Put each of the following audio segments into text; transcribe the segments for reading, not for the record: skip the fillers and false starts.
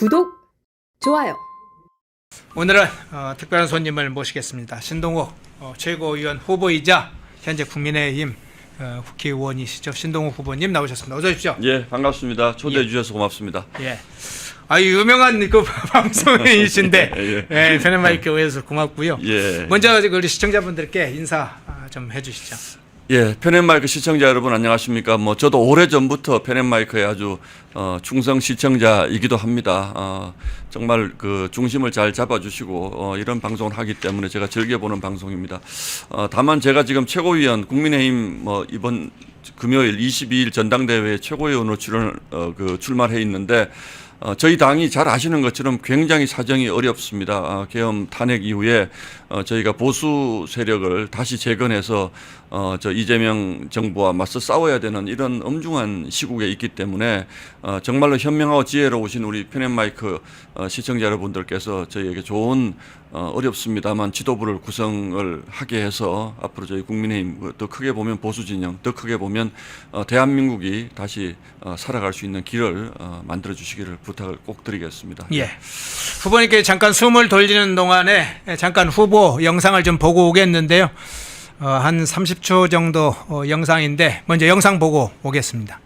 구독, 좋아요. 오늘은 특별한 손님을 모시겠습니다. 신동호 최고위원 후보이자 현재 국민의힘 국회의원이시죠. 신동호 후보님 나오셨습니다. 어서 오십시오. 예, 반갑습니다. 초대해 주셔서 고맙습니다. 예. 유명한 그 방송인이신데 예. 페넷마이크에서 고맙고요. 예. 먼저 우리 시청자분들께 인사 좀 해주시죠. 예, 페넷마이크 시청자 여러분 안녕하십니까? 저도 오래 전부터 페넷마이크의 아주 충성 시청자이기도 합니다. 정말 그 중심을 잘 잡아주시고 이런 방송을 하기 때문에 제가 즐겨보는 방송입니다. 다만 제가 지금 최고위원 국민의힘 이번 금요일 22일 전당대회에 최고위원으로 출마를 해 있는데. 저희 당이 잘 아시는 것처럼 굉장히 사정이 어렵습니다. 계엄 탄핵 이후에 저희가 보수 세력을 다시 재건해서 저 이재명 정부와 맞서 싸워야 되는 이런 엄중한 시국에 있기 때문에 정말로 현명하고 지혜로우신 우리 페넷마이크 시청자 여러분들께서 저희에게 좋은 어렵습니다만 지도부를 구성을 하게 해서 앞으로 저희 국민의힘 더 크게 보면 보수 진영, 더 크게 보면 대한민국이 다시 살아갈 수 있는 길을 만들어 주시기를 부탁을 꼭 드리겠습니다. 예. 후보님께 잠깐 숨을 돌리는 동안에 잠깐 후보 영상을 좀 보고 오겠는데요. 한 30초 정도 영상인데 먼저 영상 보고 오겠습니다.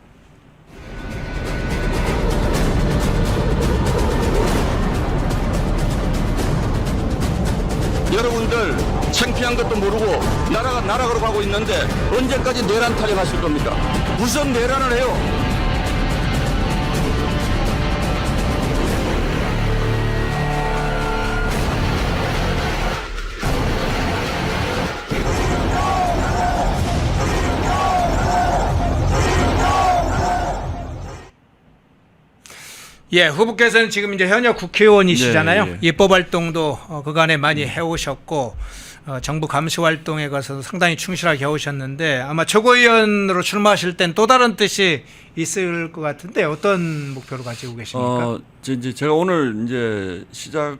여러분들 창피한 것도 모르고 나라가 나락으로 가고 있는데 언제까지 내란 타령하실 겁니까? 무슨 내란을 해요? 예, 후보께서는 지금 이제 현역 국회의원이시잖아요. 네, 예. 입법 활동도 그간에 많이 해오셨고 정부 감시 활동에 가서 상당히 충실하게 해오셨는데 아마 최고위원으로 출마하실 땐 또 다른 뜻이 있을 것 같은데 어떤 목표를 가지고 계십니까? 제가 오늘 이제 시작과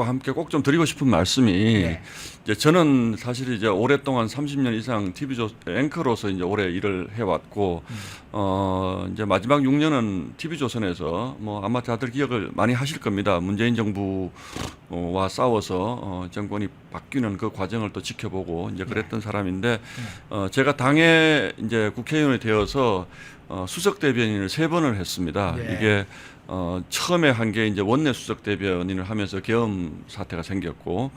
함께 꼭 좀 드리고 싶은 말씀이 네. 이제 저는 사실 이제 오랫동안 30년 이상 TV 앵커로서 이제 오래 일을 해왔고 이제 마지막 6년은 TV조선에서 아마 다들 기억을 많이 하실 겁니다. 문재인 정부와 싸워서 정권이 바뀌는 그 과정을 또 지켜보고 이제 그랬던 사람인데 제가 당에 이제 국회의원이 되어서 수석 대변인을 3번을 했습니다. 네. 이게 처음에 한 게 이제 원내 수석 대변인을 하면서 계엄 사태가 생겼고,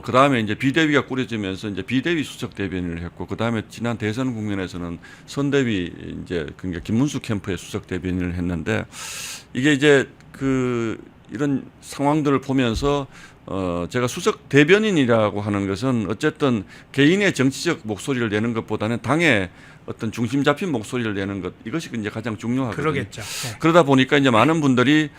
그 다음에 이제 비대위가 꾸려지면서 이제 비대위 수석 대변인을 했고, 그 다음에 지난 대선 국면에서는 선대위 이제 그러니까 김문수 캠프의 수석 대변인을 했는데, 이게 이제 이런 상황들을 보면서 제가 수석 대변인이라고 하는 것은 어쨌든 개인의 정치적 목소리를 내는 것보다는 당의 어떤 중심 잡힌 목소리를 내는 것 이것이 이제 가장 중요하거든요. 그러겠죠. 네. 그러다 보니까 이제 많은 분들이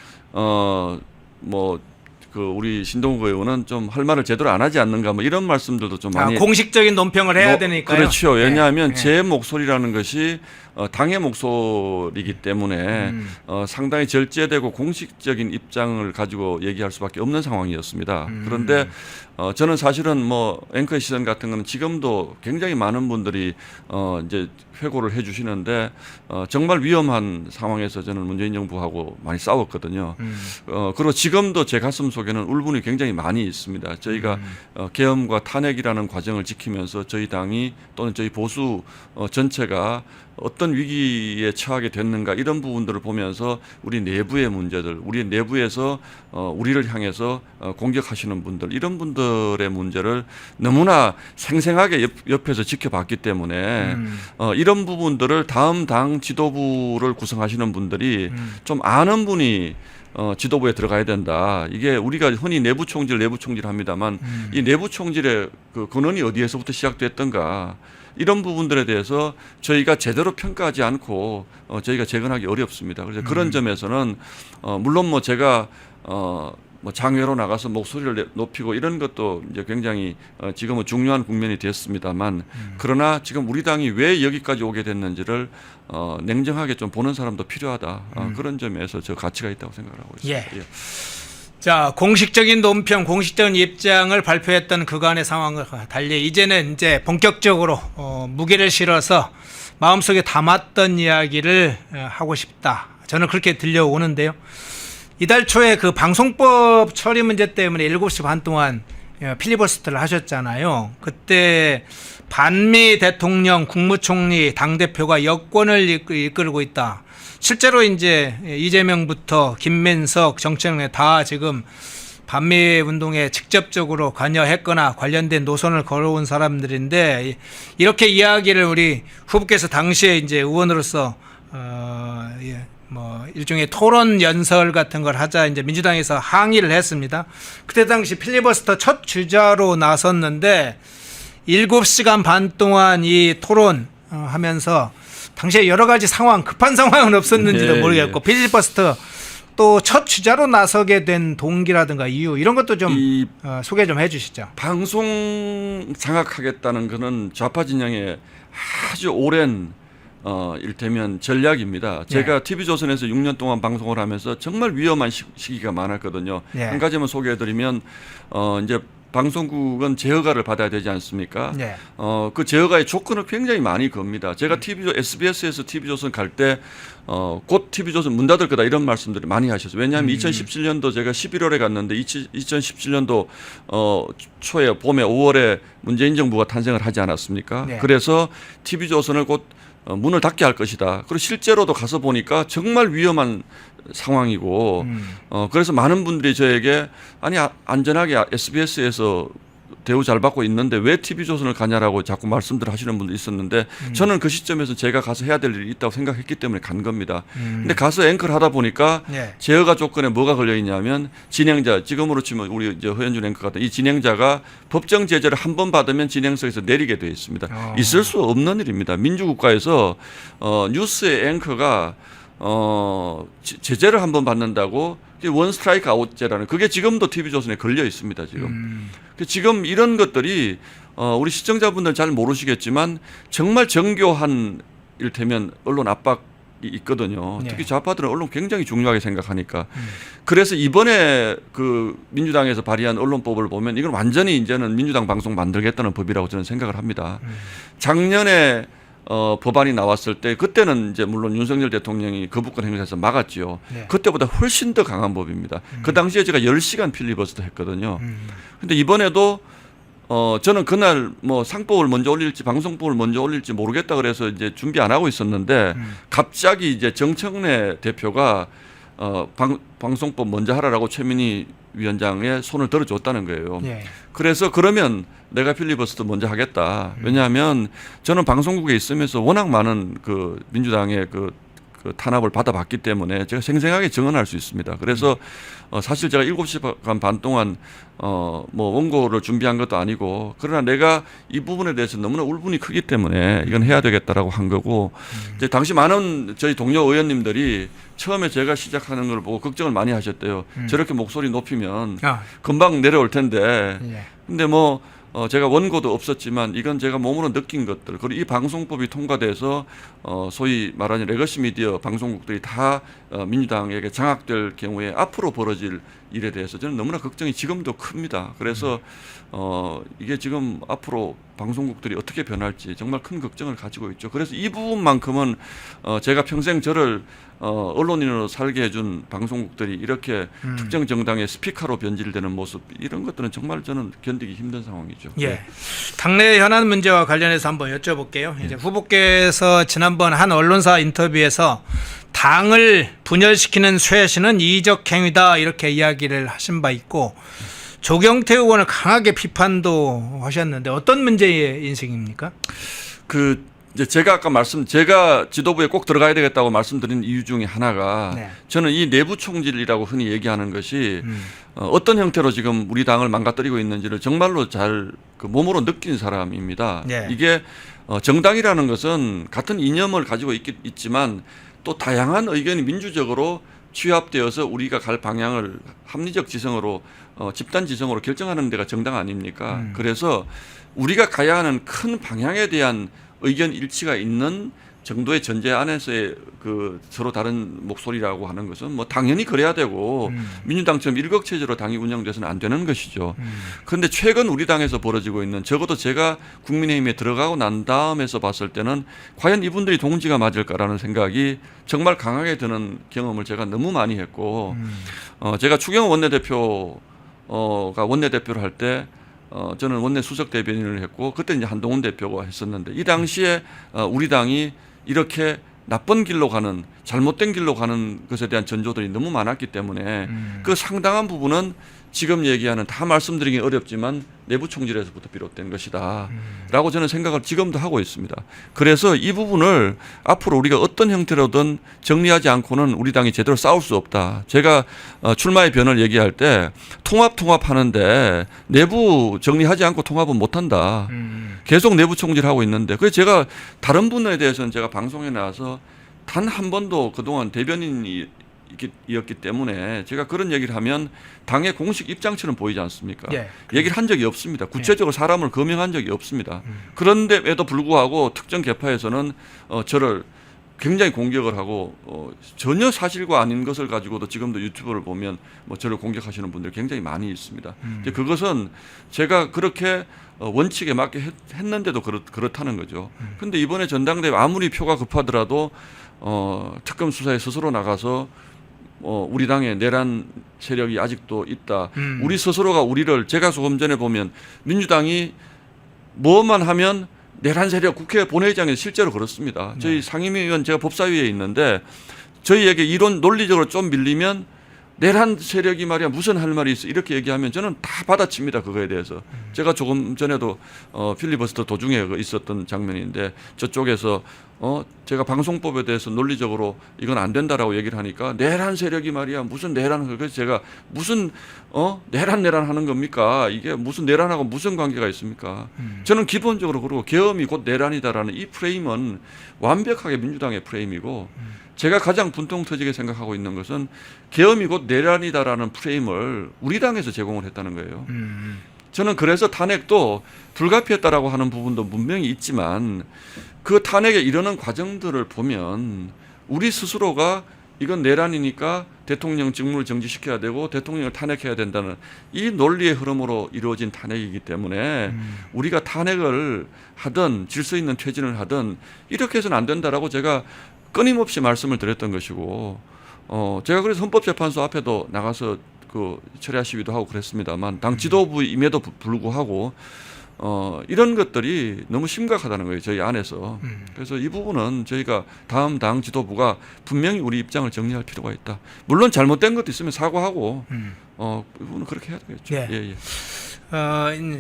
우리 신동호 의원은 좀 할 말을 제대로 안 하지 않는가 이런 말씀들도 좀 많이 공식적인 논평을 해야 되니까요. 그렇죠. 왜냐하면 네. 제 목소리라는 것이 당의 목소리이기 때문에 상당히 절제되고 공식적인 입장을 가지고 얘기할 수밖에 없는 상황이었습니다. 그런데 저는 사실은 앵커의 시선 같은 거는 지금도 굉장히 많은 분들이 이제 회고를 해주시는데 정말 위험한 상황에서 저는 문재인 정부하고 많이 싸웠거든요. 그리고 지금도 제 가슴 속에는 울분이 굉장히 많이 있습니다. 저희가 계엄과 탄핵이라는 과정을 지키면서 저희 당이 또는 저희 보수 전체가 어떤 위기에 처하게 됐는가 이런 부분들을 보면서 우리 내부의 문제들, 우리 내부에서 우리를 향해서 공격하시는 분들 이런 분들의 문제를 너무나 생생하게 옆에서 지켜봤기 때문에 이런 부분들을 다음 당 지도부를 구성하시는 분들이 좀 아는 분이 지도부에 들어가야 된다. 이게 우리가 흔히 내부 총질 합니다만 이 내부 총질의 그 근원이 어디에서부터 시작됐던가 이런 부분들에 대해서 저희가 제대로 평가하지 않고 저희가 재건하기 어렵습니다. 그래서 그런 점에서는 물론 제가 장외로 나가서 목소리를 높이고 이런 것도 이제 굉장히 지금은 중요한 국면이 됐습니다만 그러나 지금 우리 당이 왜 여기까지 오게 됐는지를 냉정하게 좀 보는 사람도 필요하다. 그런 점에서 저 가치가 있다고 생각하고 있습니다. 예. 자, 공식적인 논평, 공식적인 입장을 발표했던 그간의 상황을 달리 이제는 이제 본격적으로 무게를 실어서 마음속에 담았던 이야기를 하고 싶다. 저는 그렇게 들려오는데요. 이달 초에 그 방송법 처리 문제 때문에 7시 반 동안 필리버스터를 하셨잖아요. 그때 반미 대통령, 국무총리, 당대표가 여권을 이끌고 있다. 실제로 이제 이재명부터 김민석, 정청래 다 지금 반미 운동에 직접적으로 관여했거나 관련된 노선을 걸어온 사람들인데, 이렇게 이야기를 우리 후보께서 당시에 이제 의원으로서 뭐 일종의 토론 연설 같은 걸 하자 이제 민주당에서 항의를 했습니다. 그때 당시 필리버스터 첫 주자로 나섰는데 7시간 반 동안 이 토론 하면서 당시에 여러 가지 상황, 급한 상황은 없었는지도 모르겠고 필리버스터 또 첫 주자로 나서게 된 동기라든가 이유 이런 것도 좀 소개 좀 해주시죠. 방송 장악하겠다는 것은 좌파 진영의 아주 오랜 일테면 전략입니다. 제가 TV조선에서 6년 동안 방송을 하면서 정말 위험한 시기가 많았거든요. 한 가지만 소개해드리면 이제 방송국은 제어가를 받아야 되지 않습니까? 그 제어가의 조건을 굉장히 많이 겁니다. 제가 SBS에서 TV조선 갈 때 곧 TV조선 문 닫을 거다 이런 말씀들을 많이 하셨어요. 왜냐하면 2017년도 제가 11월에 갔는데 2017년도 초에 봄에 5월에 문재인 정부가 탄생을 하지 않았습니까? 그래서 TV조선을 곧 문을 닫게 할 것이다. 그리고 실제로도 가서 보니까 정말 위험한 상황이고 그래서 많은 분들이 저에게 아니 안전하게 SBS에서 대우 잘 받고 있는데 왜 TV조선을 가냐라고 자꾸 말씀들 하시는 분도 있었는데 저는 그 시점에서 제가 가서 해야 될 일이 있다고 생각했기 때문에 간 겁니다. 근데 가서 앵커를 하다 보니까 제어가 조건에 뭐가 걸려 있냐면 진행자, 지금으로 치면 우리 이제 허현준 앵커 같은 이 진행자가 법정 제재를 한 번 받으면 진행석에서 내리게 되어 있습니다. 있을 수 없는 일입니다. 민주국가에서 뉴스의 앵커가 제재를 한 번 받는다고 원 스트라이크 아웃제라는 그게 지금도 TV조선에 걸려 있습니다. 지금 이런 것들이 우리 시청자분들 잘 모르시겠지만 정말 정교한 일테면 언론 압박이 있거든요. 특히 좌파들은 언론 굉장히 중요하게 생각하니까. 그래서 이번에 그 민주당에서 발의한 언론법을 보면 이건 완전히 이제는 민주당 방송 만들겠다는 법이라고 저는 생각을 합니다. 작년에 법안이 나왔을 때 그때는 이제 물론 윤석열 대통령이 거부권 행사해서 막았지요. 그때보다 훨씬 더 강한 법입니다. 그 당시에 제가 10시간 필리버스터 했거든요. 근데 이번에도 저는 그날 뭐 상법을 먼저 올릴지 방송법을 먼저 올릴지 모르겠다 그래서 이제 준비 안 하고 있었는데 갑자기 이제 정청래 대표가 방송법 먼저 하라라고 최민희 위원장의 손을 들어줬다는 거예요. 그래서 그러면 내가 필리버스터 먼저 하겠다. 왜냐하면 저는 방송국에 있으면서 워낙 많은 그 민주당의 그 탄압을 받아봤기 때문에 제가 생생하게 증언할 수 있습니다. 그래서 사실 제가 7시간 반 동안 뭐 원고를 준비한 것도 아니고 그러나 내가 이 부분에 대해서 너무나 울분이 크기 때문에 이건 해야 되겠다라고 한 거고 이제 당시 많은 저희 동료 의원님들이 처음에 제가 시작하는 걸 보고 걱정을 많이 하셨대요. 저렇게 목소리 높이면 금방 내려올 텐데. 근데 뭐 제가 원고도 없었지만 이건 제가 몸으로 느낀 것들 그리고 이 방송법이 통과돼서 소위 말하는 레거시 미디어 방송국들이 다 민주당에게 장악될 경우에 앞으로 벌어질 일에 대해서 저는 너무나 걱정이 지금도 큽니다. 그래서 이게 지금 앞으로 방송국들이 어떻게 변할지 정말 큰 걱정을 가지고 있죠. 그래서 이 부분만큼은 제가 평생 저를 언론인으로 살게 해준 방송국들이 이렇게 특정 정당의 스피커로 변질되는 모습 이런 것들은 정말 저는 견디기 힘든 상황이죠. 당내 현안 문제와 관련해서 한번 여쭤볼게요. 이제 후보께서 지난번 한 언론사 인터뷰에서 당을 분열시키는 쇄신은 이적 행위다 이렇게 이야기를 하신 바 있고 조경태 의원을 강하게 비판도 하셨는데 어떤 문제의 인식입니까? 이제 제가 아까 제가 지도부에 꼭 들어가야 되겠다고 말씀드린 이유 중에 하나가 저는 이 내부 총질이라고 흔히 얘기하는 것이 어떤 형태로 지금 우리 당을 망가뜨리고 있는지를 정말로 잘 그 몸으로 느낀 사람입니다. 이게 정당이라는 것은 같은 이념을 가지고 있지만 또 다양한 의견이 민주적으로 취합되어서 우리가 갈 방향을 합리적 지성으로 집단 지성으로 결정하는 데가 정당 아닙니까? 그래서 우리가 가야 하는 큰 방향에 대한 의견 일치가 있는 정도의 전제 안에서의 그 서로 다른 목소리라고 하는 것은 뭐 당연히 그래야 되고 민주당처럼 일극체제로 당이 운영돼서는 안 되는 것이죠. 그런데 최근 우리 당에서 벌어지고 있는 적어도 제가 국민의힘에 들어가고 난 다음에서 봤을 때는 과연 이분들이 동지가 맞을까라는 생각이 정말 강하게 드는 경험을 제가 너무 많이 했고 제가 추경호 원내대표가 원내대표를 할 때 저는 원내 수석 대변인을 했고 그때 이제 한동훈 대표가 했었는데 이 당시에 우리 당이 이렇게 나쁜 길로 가는 잘못된 길로 가는 것에 대한 전조들이 너무 많았기 때문에 그 상당한 부분은 지금 얘기하는 다 말씀드리기 어렵지만 내부 총질에서부터 비롯된 것이다 라고 저는 생각을 지금도 하고 있습니다. 그래서 이 부분을 앞으로 우리가 어떤 형태로든 정리하지 않고는 우리 당이 제대로 싸울 수 없다. 제가 출마의 변을 얘기할 때 통합하는데 내부 정리하지 않고 통합은 못한다. 계속 내부 총질하고 있는데 그래서 제가 다른 분에 대해서는 제가 방송에 나와서 단 한 번도 그동안 대변인이었기 때문에 제가 그런 얘기를 하면 당의 공식 입장처럼 보이지 않습니까? 예. 얘기를 한 적이 없습니다. 구체적으로 사람을 거명한 적이 없습니다. 그런데에도 불구하고 특정 계파에서는 저를 굉장히 공격을 하고 전혀 사실과 아닌 것을 가지고도 지금도 유튜브를 보면 뭐 저를 공격하시는 분들이 굉장히 많이 있습니다. 이제 그것은 제가 그렇게 원칙에 맞게 했는데도 그렇다는 거죠. 그런데 이번에 전당대회 아무리 표가 급하더라도 특검 수사에 스스로 나가서 우리 당의 내란 세력이 아직도 있다. 우리 스스로가 우리를 제가 조금 전에 보면 민주당이 뭐만 하면 내란 세력 국회 본회의장에서 실제로 그렇습니다. 저희 상임위원 제가 법사위에 있는데 저희에게 이론 논리적으로 좀 밀리면 내란 세력이 말이야 무슨 할 말이 있어 이렇게 얘기하면 저는 다 받아칩니다. 그거에 대해서. 제가 조금 전에도 필리버스터 도중에 있었던 장면인데 저쪽에서 제가 방송법에 대해서 논리적으로 이건 안 된다라고 얘기를 하니까 내란 세력이 말이야 무슨 내란을 그래서 제가 무슨 내란 하는 겁니까? 이게 무슨 내란하고 무슨 관계가 있습니까? 저는 기본적으로 그러고 계엄이 곧 내란이다라는 이 프레임은 완벽하게 민주당의 프레임이고 제가 가장 분통 터지게 생각하고 있는 것은 계엄이 곧 내란이다라는 프레임을 우리 당에서 제공을 했다는 거예요. 저는 그래서 탄핵도 불가피했다라고 하는 부분도 분명히 있지만 그 탄핵에 이르는 과정들을 보면 우리 스스로가 이건 내란이니까 대통령 직무를 정지시켜야 되고 대통령을 탄핵해야 된다는 이 논리의 흐름으로 이루어진 탄핵이기 때문에 우리가 탄핵을 하든 질서 있는 퇴진을 하든 이렇게 해서는 안 된다라고 제가 끊임없이 말씀을 드렸던 것이고 제가 그래서 헌법재판소 앞에도 나가서 그 철야 시위도 하고 그랬습니다만 당 지도부임에도 불구하고 이런 것들이 너무 심각하다는 거예요. 저희 안에서. 그래서 이 부분은 저희가 다음 당 지도부가 분명히 우리 입장을 정리할 필요가 있다. 물론 잘못된 것도 있으면 사과하고 이 부분은 그렇게 해야 되겠죠. 예. 예.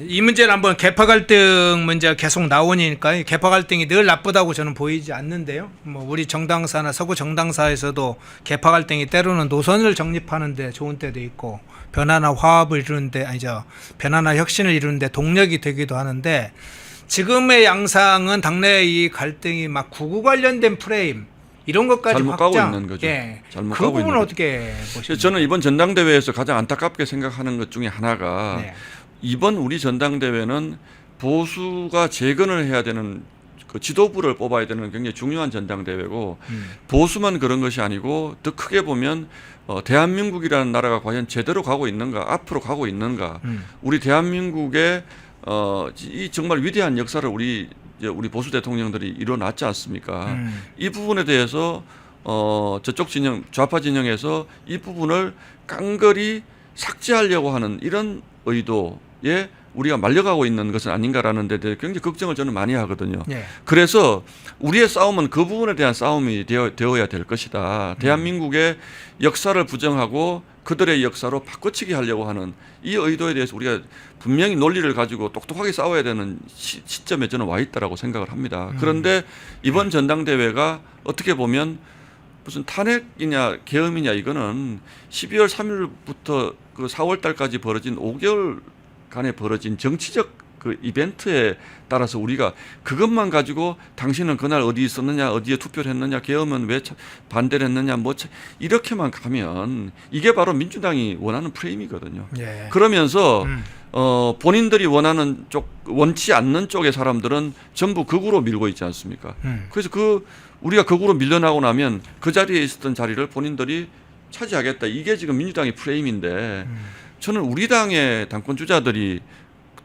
이 문제는 한번 개파 갈등 문제가 계속 나오니까 이 개파 갈등이 늘 나쁘다고 저는 보이지 않는데요. 뭐 우리 정당사나 서구 정당사에서도 개파 갈등이 때로는 노선을 정립하는데 좋은 때도 있고 변화나 화합을 이루는데 변화나 혁신을 이루는데 동력이 되기도 하는데 지금의 양상은 당내 이 갈등이 막 구구 관련된 프레임 이런 것까지 잘못 확장. 가고 있는 거죠. 예. 잘못 그 가고 부분은 있는 어떻게 보십니까? 저는 이번 전당대회에서 가장 안타깝게 생각하는 것 중에 하나가 네. 이번 우리 전당대회는 보수가 재건을 해야 되는 그 지도부를 뽑아야 되는 굉장히 중요한 전당대회고 보수만 그런 것이 아니고 더 크게 보면 대한민국이라는 나라가 과연 제대로 가고 있는가 앞으로 가고 있는가 우리 대한민국의 이 정말 위대한 역사를 우리 보수 대통령들이 이뤄놨지 않습니까? 이 부분에 대해서 저쪽 진영 좌파 진영에서 이 부분을 깡그리 삭제하려고 하는 이런 의도에 우리가 말려가고 있는 것은 아닌가라는 데 대해 굉장히 걱정을 저는 많이 하거든요. 예. 그래서 우리의 싸움은 그 부분에 대한 싸움이 되어야 될 것이다. 대한민국의 역사를 부정하고 그들의 역사로 바꿔치기 하려고 하는 이 의도에 대해서 우리가 분명히 논리를 가지고 똑똑하게 싸워야 되는 시점에 저는 와 있다라고 생각을 합니다. 그런데 이번 전당대회가 어떻게 보면 무슨 탄핵이냐 계엄이냐 이거는 12월 3일부터 그 4월 달까지 벌어진 5개월간에 벌어진 정치적 그 이벤트에 따라서 우리가 그것만 가지고 당신은 그날 어디 있었느냐 어디에 투표를 했느냐 계엄은 왜 반대를 했느냐 뭐 이렇게만 가면 이게 바로 민주당이 원하는 프레임이거든요. 예. 그러면서 본인들이 원하는 쪽 원치 않는 쪽의 사람들은 전부 극우로 밀고 있지 않습니까? 그래서 우리가 극우로 밀려나고 나면 그 자리에 있었던 자리를 본인들이 차지하겠다. 이게 지금 민주당의 프레임인데 저는 우리 당의 당권 주자들이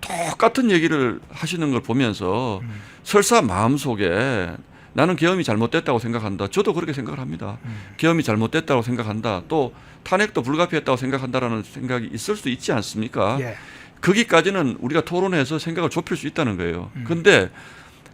똑같은 얘기를 하시는 걸 보면서 설사 마음속에 나는 계엄이 잘못됐다고 생각한다. 저도 그렇게 생각을 합니다. 계엄이 잘못됐다고 생각한다. 또 탄핵도 불가피했다고 생각한다라는 생각이 있을 수 있지 않습니까? 예. 거기까지는 우리가 토론해서 생각을 좁힐 수 있다는 거예요. 그런데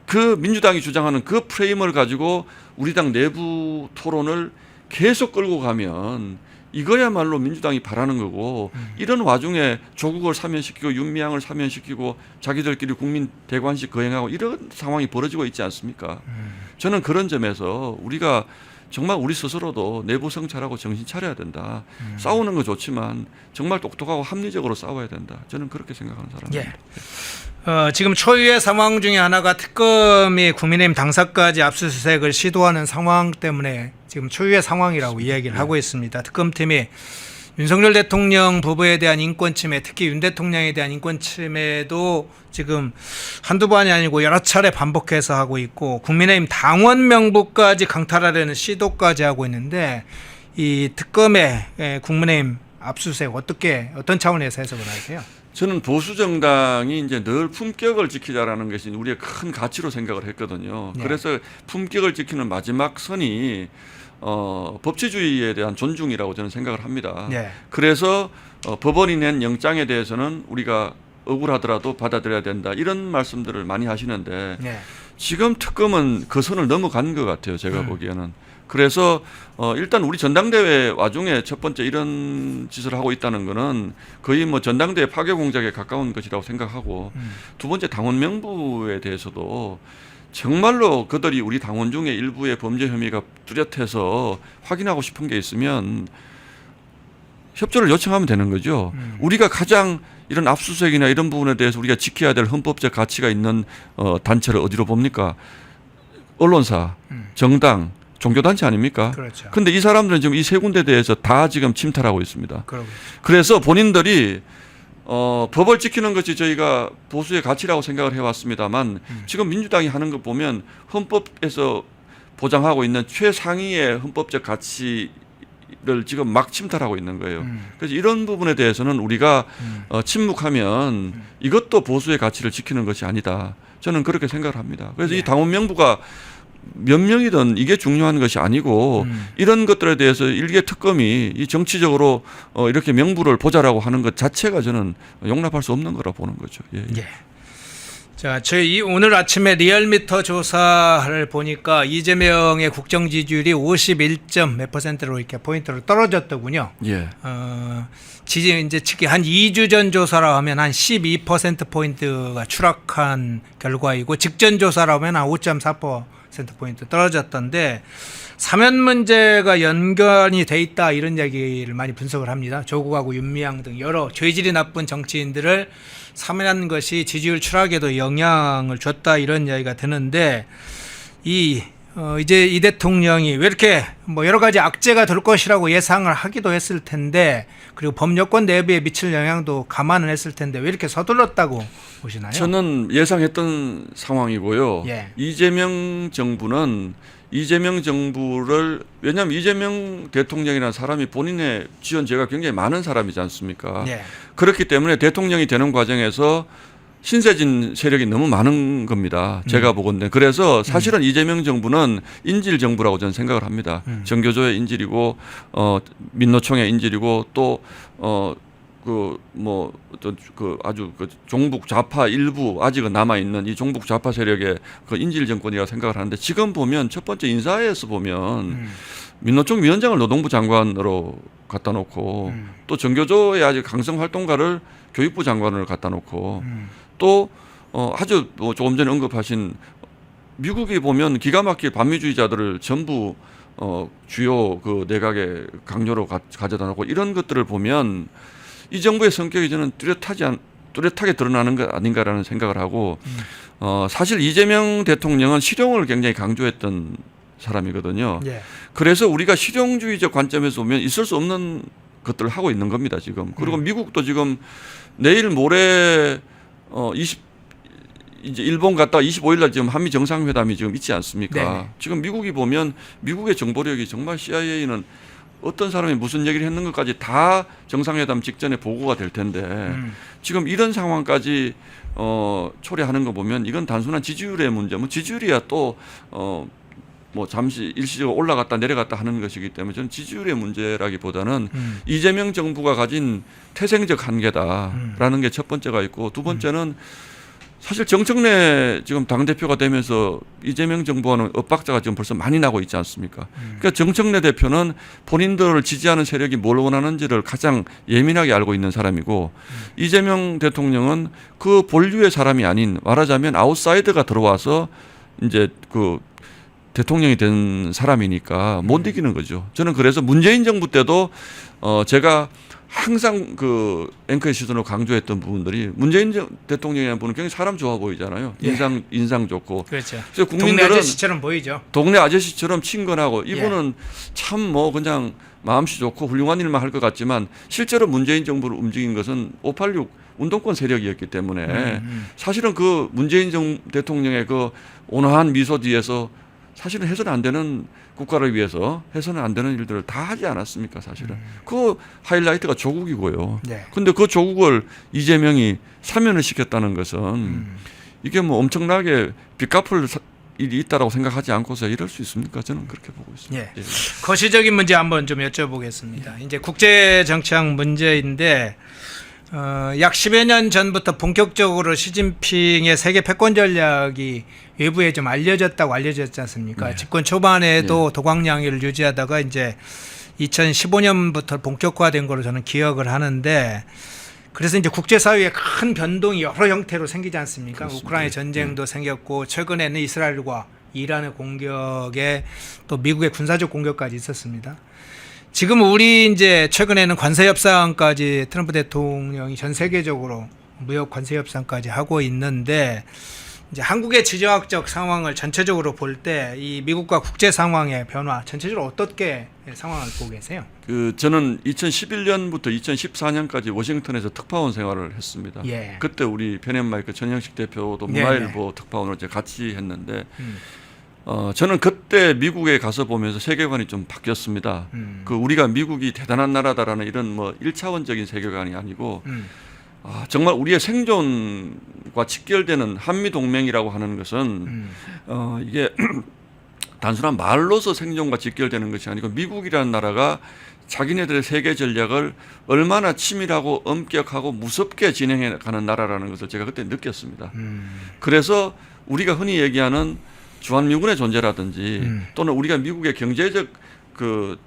그 민주당이 주장하는 그 프레임을 가지고 우리 당 내부 토론을 계속 끌고 가면 이거야말로 민주당이 바라는 거고 이런 와중에 조국을 사면시키고 윤미향을 사면시키고 자기들끼리 국민 대관식 거행하고 이런 상황이 벌어지고 있지 않습니까? 저는 그런 점에서 우리가 정말 우리 스스로도 내부 성찰하고 정신 차려야 된다. 싸우는 거 좋지만 정말 똑똑하고 합리적으로 싸워야 된다. 저는 그렇게 생각하는 사람입니다. 예. 지금 초유의 상황 중에 하나가 특검이 국민의힘 당사까지 압수수색을 시도하는 상황 때문에 지금 초유의 상황이라고 이야기를 하고 있습니다. 특검팀이 윤석열 대통령 부부에 대한 인권 침해, 특히 윤 대통령에 대한 인권 침해도 지금 한두 번이 아니고 여러 차례 반복해서 하고 있고 국민의힘 당원 명부까지 강탈하려는 시도까지 하고 있는데 이 특검의 국민의힘 압수수색 어떤 차원에서 해석을 하세요? 저는 보수 정당이 이제 늘 품격을 지키자라는 것이 우리의 큰 가치로 생각을 했거든요. 네. 그래서 품격을 지키는 마지막 선이 법치주의에 대한 존중이라고 저는 생각을 합니다. 네. 그래서 법원이 낸 영장에 대해서는 우리가 억울하더라도 받아들여야 된다 이런 말씀들을 많이 하시는데 네. 지금 특검은 그 선을 넘어간 것 같아요. 제가 보기에는. 그래서 일단 우리 전당대회 와중에 첫 번째 이런 짓을 하고 있다는 거는 거의 뭐 전당대회 파괴 공작에 가까운 것이라고 생각하고 두 번째 당원 명부에 대해서도 정말로 그들이 우리 당원 중에 일부의 범죄 혐의가 뚜렷해서 확인하고 싶은 게 있으면 협조를 요청하면 되는 거죠. 우리가 가장 이런 압수수색이나 이런 부분에 대해서 우리가 지켜야 될 헌법적 가치가 있는 단체를 어디로 봅니까? 언론사, 정당, 종교단체 아닙니까? 그렇죠. 근데 이 사람들은 지금 이 세 군데에 대해서 다 지금 침탈하고 있습니다. 그러고 그래서 본인들이 법을 지키는 것이 저희가 보수의 가치라고 생각을 해왔습니다만 지금 민주당이 하는 거 보면 헌법에서 보장하고 있는 최상위의 헌법적 가치를 지금 막 침탈하고 있는 거예요. 그래서 이런 부분에 대해서는 우리가 침묵하면 이것도 보수의 가치를 지키는 것이 아니다. 저는 그렇게 생각을 합니다. 그래서 네. 이 당원 명부가 몇 명이든 이게 중요한 것이 아니고 이런 것들에 대해서 일개 특검이 이 정치적으로 이렇게 명부를 보자라고 하는 것 자체가 저는 용납할 수 없는 거라 보는 거죠. 예. 예. 자, 저희 오늘 아침에 리얼미터 조사를 보니까 이재명의 국정 지지율이 51점 몇 %로 이렇게 포인트로 떨어졌더군요. 예. 지지 이제 측이 한 2주 전 조사라 하면 한 12% 포인트가 추락한 결과이고 직전 조사라 하면 한 5.4% 포인트 떨어졌던데 사면 문제가 연관이 돼 있다 이런 얘기를 많이 분석을 합니다. 조국하고 윤미향 등 여러 죄질이 나쁜 정치인들을 사면한 것이 지지율 추락에도 영향을 줬다 이런 이야기가 드는데 이제 이 대통령이 왜 이렇게 뭐 여러 가지 악재가 될 것이라고 예상을 하기도 했을 텐데 그리고 법여권 내부에 미칠 영향도 감안을 했을 텐데 왜 이렇게 서둘렀다고 보시나요? 저는 예상했던 상황이고요. 예. 이재명 정부를 왜냐하면 이재명 대통령이라는 사람이 본인의 지원제가 굉장히 많은 사람이지 않습니까? 예. 그렇기 때문에 대통령이 되는 과정에서 신세진 세력이 너무 많은 겁니다. 제가 보건대. 그래서 사실은 이재명 정부는 인질 정부라고 저는 생각을 합니다. 정교조의 인질이고 민노총의 인질이고 또 아주 종북 좌파 일부 아직은 남아 있는 이 종북 좌파 세력의 그 인질 정권이라고 생각을 하는데 지금 보면 첫 번째 인사에서 보면 민노총 위원장을 노동부 장관으로 갖다 놓고 또 정교조의 아주 강성 활동가를 교육부 장관을 갖다 놓고 또 아주 조금 전에 언급하신 미국이 보면 기가 막힐 반미주의자들을 전부 주요 그 내각의 강요로 가져다 놓고 이런 것들을 보면 이 정부의 성격이 저는 뚜렷하게 드러나는 것 아닌가라는 생각을 하고 사실 이재명 대통령은 실용을 굉장히 강조했던 사람이거든요. 예. 그래서 우리가 실용주의적 관점에서 보면 있을 수 없는 것들을 하고 있는 겁니다, 지금. 그리고 미국도 지금 내일 모레 이제 일본 갔다 25일 날 지금 한미 정상회담이 지금 있지 않습니까? 네네. 지금 미국이 보면 미국의 정보력이 정말 CIA는 어떤 사람이 무슨 얘기를 했는 것까지 다 정상회담 직전에 보고가 될 텐데 지금 이런 상황까지 초래하는 거 보면 이건 단순한 지지율의 문제. 뭐 지지율이야 또 뭐 잠시 일시적으로 올라갔다 내려갔다 하는 것이기 때문에 저는 지지율의 문제라기보다는 이재명 정부가 가진 태생적 한계다라는 게 첫 번째가 있고 두 번째는 사실 정청래 지금 당대표가 되면서 이재명 정부와는 엇박자가 지금 벌써 많이 나고 있지 않습니까? 그러니까 정청래 대표는 본인들을 지지하는 세력이 뭘 원하는지를 가장 예민하게 알고 있는 사람이고 이재명 대통령은 그 본류의 사람이 아닌 말하자면 아웃사이더가 들어와서 이제 그 대통령이 된 사람이니까 못 이기는 거죠. 저는 그래서 문재인 정부 때도 제가 항상 그 앵커의 시선으로 강조했던 부분들이 문재인 대통령이라는 분은 굉장히 사람 좋아 보이잖아요. 인상 좋고. 그렇죠. 그래서 동네 국민들은 아저씨처럼 보이죠. 동네 아저씨처럼 친근하고 이분은 참 뭐 그냥 마음씨 좋고 훌륭한 일만 할 것 같지만 실제로 문재인 정부를 움직인 것은 586 운동권 세력이었기 때문에 사실은 그 문재인 대통령의 그 온화한 미소 뒤에서 사실은 해서는 안 되는 국가를 위해서 해서는 안 되는 일들을 다 하지 않았습니까 사실은. 그 하이라이트가 조국이고요. 그런데 그 조국을 이재명이 사면을 시켰다는 것은 이게 뭐 엄청나게 빚 갚을 일이 있다라고 생각하지 않고서 이럴 수 있습니까? 저는 그렇게 보고 있습니다. 예. 거시적인 문제 한번 좀 여쭤보겠습니다. 이제 국제 정치학 문제인데 약 10여 년 전부터 본격적으로 시진핑의 세계 패권 전략이 외부에 좀 알려졌다고 알려졌지 않습니까? 집권 초반에도 도광양위를 유지하다가 이제 2015년부터 본격화된 걸로 저는 기억을 하는데 그래서 이제 국제사회에 큰 변동이 여러 형태로 생기지 않습니까? 그렇습니다. 우크라이나 전쟁도 생겼고 최근에는 이스라엘과 이란의 공격에 또 미국의 군사적 공격까지 있었습니다. 지금 우리 이제 최근에는 관세 협상까지 트럼프 대통령이 전 세계적으로 무역 관세 협상까지 하고 있는데 이제 한국의 지정학적 상황을 전체적으로 볼 때 이 미국과 국제 상황의 변화 전체적으로 어떻게 상황을 보고 계세요? 저는 2011년부터 2014년까지 워싱턴에서 특파원 생활을 했습니다. 그때 우리 페넨마이크 전영식 대표도 문화일보 특파원으로 제가 같이 했는데 저는 그때 미국에 가서 보면서 세계관이 좀 바뀌었습니다. 그 우리가 미국이 대단한 나라다라는 이런 뭐 1차원적인 세계관이 아니고 정말 우리의 생존과 직결되는 한미 동맹이라고 하는 것은 이게 단순한 말로서 생존과 직결되는 것이 아니고 미국이라는 나라가 자기네들의 세계 전략을 얼마나 치밀하고 엄격하고 무섭게 진행해 가는 나라라는 것을 제가 그때 느꼈습니다. 그래서 우리가 흔히 얘기하는 주한미군의 존재라든지 또는 우리가 미국의 경제적 그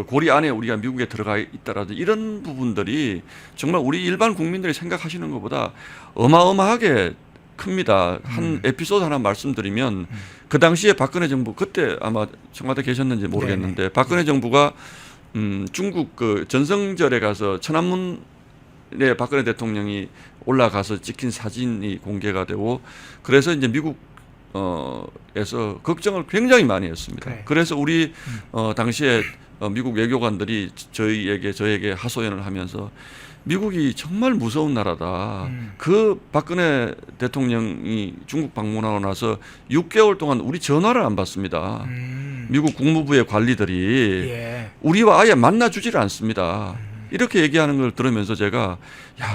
고리 안에 우리가 미국에 들어가 있다라든지 이런 부분들이 정말 우리 일반 국민들이 생각하시는 것보다 어마어마하게 큽니다. 한 에피소드 하나 말씀드리면 그 당시에 박근혜 정부 그때 아마 청와대 계셨는지 모르겠는데 박근혜 정부가 중국 그 전성절에 가서 천안문에 박근혜 대통령이 올라가서 찍힌 사진이 공개가 되고 그래서 이제 미국 에서 걱정을 굉장히 많이 했습니다. 그래서 우리 당시에 미국 외교관들이 저에게 하소연을 하면서 미국이 정말 무서운 나라다. 그 박근혜 대통령이 중국 방문하고 나서 6개월 동안 우리 전화를 안 받습니다. 미국 국무부의 관리들이 우리와 아예 만나주지를 않습니다. 이렇게 얘기하는 걸 들으면서 제가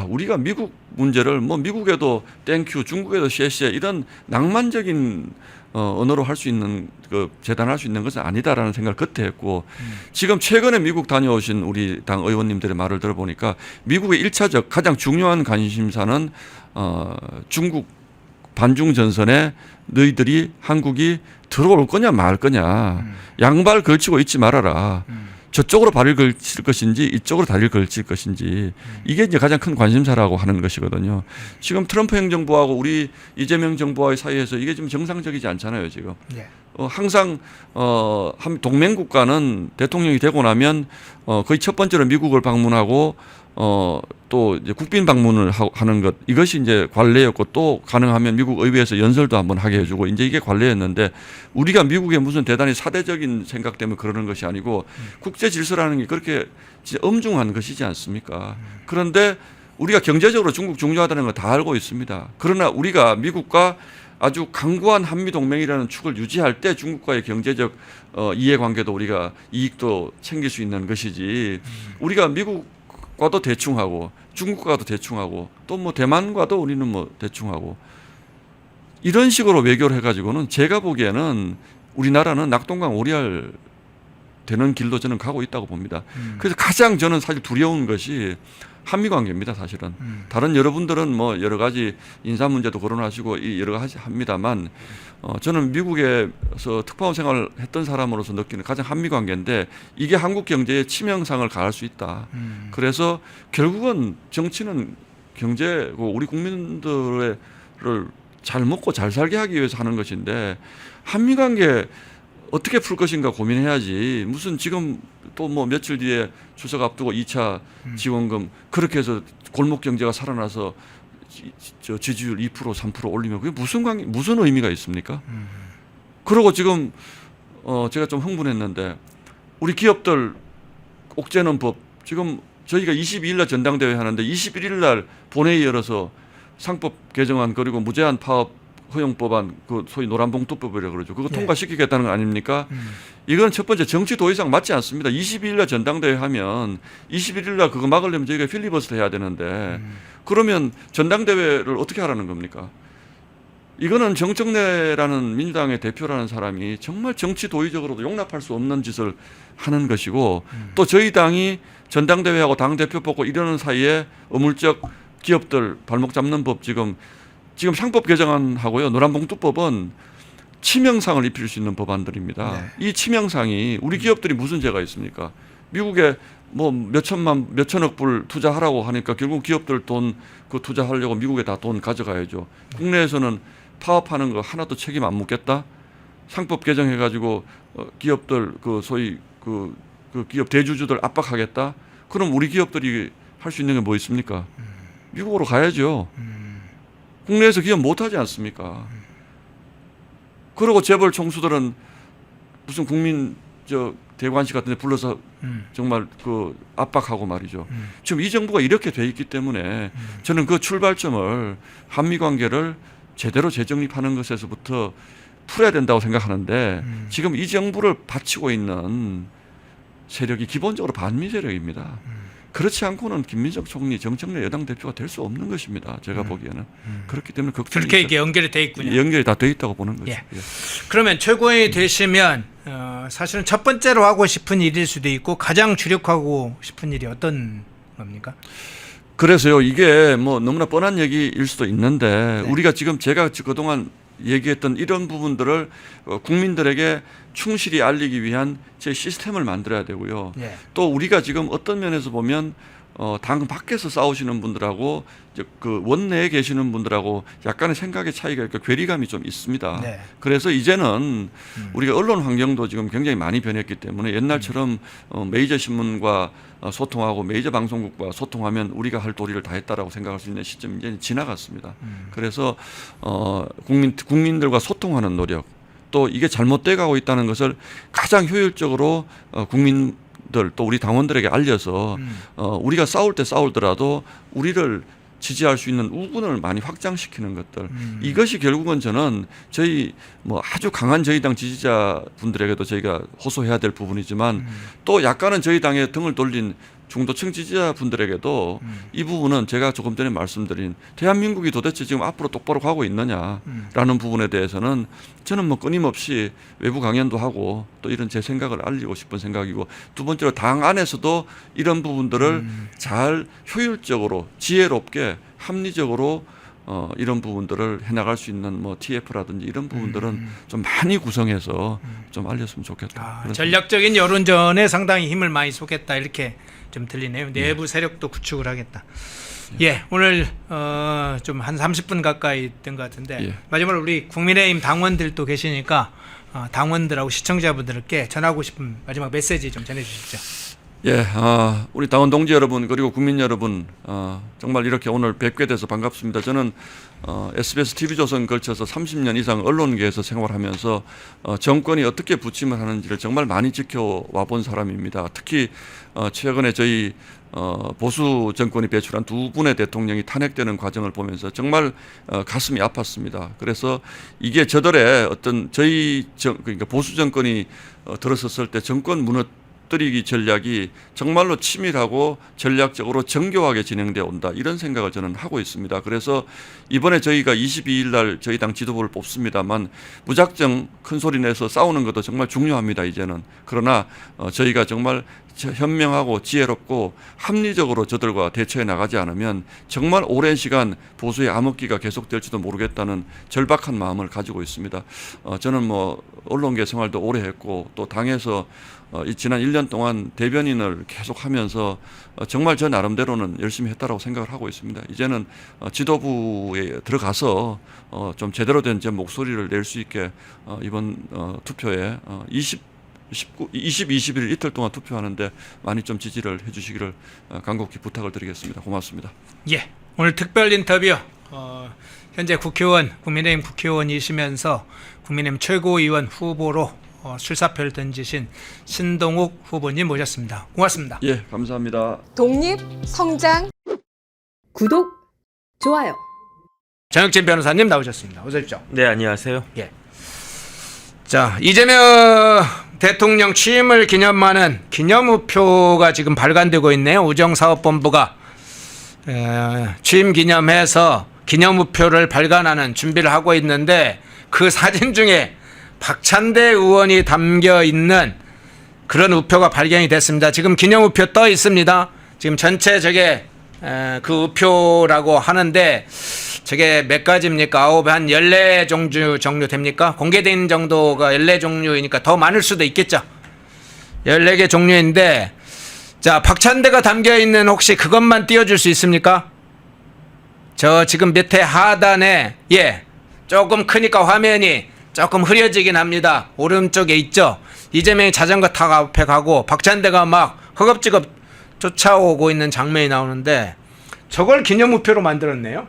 우리가 미국 문제를 뭐 미국에도 땡큐 중국에도 셰셰 이런 낭만적인 언어로 할 수 있는 재단할 수 있는 것은 아니다라는 생각을 그때 했고 지금 최근에 미국 다녀오신 우리 당 의원님들의 말을 들어보니까 미국의 1차적 가장 중요한 관심사는 중국 반중 전선에 너희들이 한국이 들어올 거냐 말 거냐 양발 걸치고 있지 말아라. 저쪽으로 발을 걸칠 것인지 이쪽으로 다리를 걸칠 것인지 이게 이제 가장 큰 관심사라고 하는 것이거든요. 지금 트럼프 행정부하고 우리 이재명 정부와의 사이에서 이게 좀 정상적이지 않잖아요, 지금. 항상 한 동맹 국가는 대통령이 되고 나면 거의 첫 번째로 미국을 방문하고 또 이제 국빈 방문을 하는 것 이것이 이제 관례였고 또 가능하면 미국 의회에서 연설도 한번 하게 해주고 이제 이게 관례였는데 우리가 미국의 무슨 대단히 사대적인 생각 때문에 그러는 것이 아니고 국제 질서라는 게 그렇게 진짜 엄중한 것이지 않습니까? 그런데 우리가 경제적으로 중국 중요하다는 걸 다 알고 있습니다. 그러나 우리가 미국과 아주 강고한 한미 동맹이라는 축을 유지할 때 중국과의 경제적 이해관계도 우리가 이익도 챙길 수 있는 것이지 우리가 미국과도 대충하고 중국과도 대충하고 또 뭐 대만과도 우리는 뭐 대충하고 이런 식으로 외교를 해가지고는 제가 보기에는 우리나라는 낙동강 오리알 되는 길로 저는 가고 있다고 봅니다. 그래서 가장 저는 사실 두려운 것이 한미 관계입니다. 사실은 다른 여러분들은 뭐 여러 가지 인사 문제도 거론하시고 이 여러 가지 합니다만 저는 미국에서 특파원 생활을 했던 사람으로서 느끼는 가장 한미 관계인데 이게 한국 경제에 치명상을 가할 수 있다. 그래서 결국은 정치는 경제고 우리 국민들을 잘 먹고 잘 살게 하기 위해서 하는 것인데 한미 관계 어떻게 풀 것인가 고민해야지. 무슨 지금 또 뭐 며칠 뒤에 추석 앞두고 2차 지원금 그렇게 해서 골목 경제가 살아나서 저 지지율 2% 3% 올리면 그게 무슨 의미가 있습니까? 그리고 지금 제가 좀 흥분했는데 우리 기업들 옥죄는 법 지금 저희가 22일 날 전당대회 하는데 21일 날 본회의 열어서 상법 개정안 그리고 무제한 파업 허용법안 그 소위 노란봉투법이라고 그러죠. 그거 통과시키겠다는 거 아닙니까? 이건 첫 번째 정치 도의상 맞지 않습니다. 22일 날 전당대회 하면 21일 날 그거 막으려면 저희가 필리버스터 해야 되는데 그러면 전당대회를 어떻게 하라는 겁니까? 이거는 정청래라는 민주당의 대표라는 사람이 정말 정치 도의적으로도 용납할 수 없는 짓을 하는 것이고 또 저희 당이 전당대회하고 당대표 뽑고 이러는 사이에 어물쩍 기업들 발목 잡는 법 지금 상법 개정안하고요. 노란봉투법은 치명상을 입힐 수 있는 법안들입니다. 네. 이 치명상이 우리 기업들이 무슨 죄가 있습니까? 미국에 뭐 몇천억 불 투자하라고 하니까 결국 기업들 돈 그 투자하려고 미국에 다 돈 가져가야죠. 국내에서는 파업하는 거 하나도 책임 안 묻겠다. 상법 개정해가지고 기업들 그 소위 그 기업 대주주들 압박하겠다. 그럼 우리 기업들이 할 수 있는 게 뭐 있습니까? 미국으로 가야죠. 국내에서 기업 못하지 않습니까? 그리고 재벌 총수들은 무슨 국민 대관식 같은 데 불러서 정말 그 압박하고 말이죠. 지금 이 정부가 이렇게 돼 있기 때문에 저는 그 출발점을 한미 관계를 제대로 재정립하는 것에서부터 풀어야 된다고 생각하는데 지금 이 정부를 바치고 있는 세력이 기본적으로 반미 세력입니다. 그렇지 않고는 김민석 총리, 정청래 여당 대표가 될 수 없는 것입니다. 제가 보기에는. 그렇기 때문에 걱정이 그렇게 이게 연결이 돼 있군요. 연결이 다 돼 있다고 보는 거죠. 예. 그러면 최고위원이 되시면 사실은 첫 번째로 하고 싶은 일일 수도 있고 가장 주력하고 싶은 일이 어떤 겁니까? 그래서요. 이게 뭐 너무나 뻔한 얘기일 수도 있는데 우리가 지금 제가 그동안 얘기했던 이런 부분들을 국민들에게 충실히 알리기 위한 제 시스템을 만들어야 되고요. 네. 또 우리가 지금 어떤 면에서 보면 당 밖에서 싸우시는 분들하고 그 원내에 계시는 분들하고 약간의 생각의 차이가 있고 괴리감이 좀 있습니다. 네. 그래서 이제는 우리가 언론 환경도 지금 굉장히 많이 변했기 때문에 옛날처럼 메이저 신문과 소통하고 메이저 방송국과 소통하면 우리가 할 도리를 다 했다라고 생각할 수 있는 시점이 이제 지나갔습니다. 그래서 국민들과 소통하는 노력 또 이게 잘못돼 가고 있다는 것을 가장 효율적으로 국민들 또 우리 당원들에게 알려서 우리가 싸울 때 싸울더라도 우리를 지지할 수 있는 우군을 많이 확장시키는 것들 이것이 결국은 저는 저희 뭐 아주 강한 저희 당 지지자분들에게도 저희가 호소해야 될 부분이지만 또 약간은 저희 당에 등을 돌린 중도층 지지자분들에게도 이 부분은 제가 조금 전에 말씀드린 대한민국이 도대체 지금 앞으로 똑바로 가고 있느냐라는 부분에 대해서는 저는 뭐 끊임없이 외부 강연도 하고 또 이런 제 생각을 알리고 싶은 생각이고 두 번째로 당 안에서도 이런 부분들을 잘 효율적으로 지혜롭게 합리적으로 이런 부분들을 해나갈 수 있는 뭐 TF라든지 이런 부분들은 좀 많이 구성해서 좀 알렸으면 좋겠다. 전략적인 여론전에 상당히 힘을 많이 쏟겠다 이렇게 좀 들리네요. 내부 세력도 구축을 하겠다. 예, 오늘 좀 한 30분 가까이 된 것 같은데 마지막으로 우리 국민의힘 당원들도 계시니까 당원들하고 시청자분들께 전하고 싶은 마지막 메시지 좀 전해주십시오. 예, 우리 당원 동지 여러분 그리고 국민 여러분 정말 이렇게 오늘 뵙게 돼서 반갑습니다. 저는 SBS TV조선 걸쳐서 30년 이상 언론계에서 생활하면서 정권이 어떻게 부침을 하는지를 정말 많이 지켜와 본 사람입니다. 특히 최근에 저희 보수 정권이 배출한 두 분의 대통령이 탄핵되는 과정을 보면서 정말 가슴이 아팠습니다. 그래서 이게 저들의 어떤 저희 그러니까 보수 정권이 들어섰을 때 정권 무너뜨리는 앞들이기 전략이 정말로 치밀하고 전략적으로 정교하게 진행되어 온다 이런 생각을 저는 하고 있습니다. 그래서 이번에 저희가 22일 날 저희 당 지도부를 뽑습니다만 무작정 큰 소리 내서 싸우는 것도 정말 중요합니다. 이제는. 그러나 저희가 정말 현명하고 지혜롭고 합리적으로 저들과 대처해 나가지 않으면 정말 오랜 시간 보수의 암흑기가 계속될지도 모르겠다는 절박한 마음을 가지고 있습니다. 저는 뭐 언론계 생활도 오래 했고 또 당에서 지난 1년 동안 대변인을 계속 하면서 정말 저 나름대로는 열심히 했다라고 생각을 하고 있습니다. 이제는 지도부에 들어가서 좀 제대로 된 제 목소리를 낼 수 있게 이번 투표에 21일 이틀 동안 투표하는데 많이 좀 지지를 해주시기를 간곡히 부탁을 드리겠습니다. 고맙습니다. 예, 오늘 특별 인터뷰 현재 국회의원, 국민의힘 국회의원이시면서 국민의힘 최고위원 후보로 출사표를 던지신 신동욱 후보님 모셨습니다. 고맙습니다. 예, 감사합니다. 독립, 성장, 구독, 좋아요. 정혁진 변호사님 나오셨습니다. 어서 오십시오. 네, 안녕하세요. 예. 자, 이재명 대통령 취임을 기념하는 기념우표가 지금 발간되고 있네요. 우정사업본부가 취임 기념해서 기념우표를 발간하는 준비를 하고 있는데 그 사진 중에 박찬대 의원이 담겨 있는 그런 우표가 발견이 됐습니다. 지금 기념우표 떠 있습니다. 지금 전체 저게 그 우표라고 하는데 저게 몇 가지입니까? 한 14종류 정도 됩니까? 공개된 정도가 14종류이니까 더 많을 수도 있겠죠. 14개 종류인데 자, 박찬대가 담겨있는 혹시 그것만 띄워줄 수 있습니까? 저 지금 밑에 하단에 조금 크니까 화면이 조금 흐려지긴 합니다. 오른쪽에 있죠. 이재명이 자전거 타고 앞에 가고 박찬대가 막 허겁지겁 쫓아오고 있는 장면이 나오는데 저걸 기념우표로 만들었네요.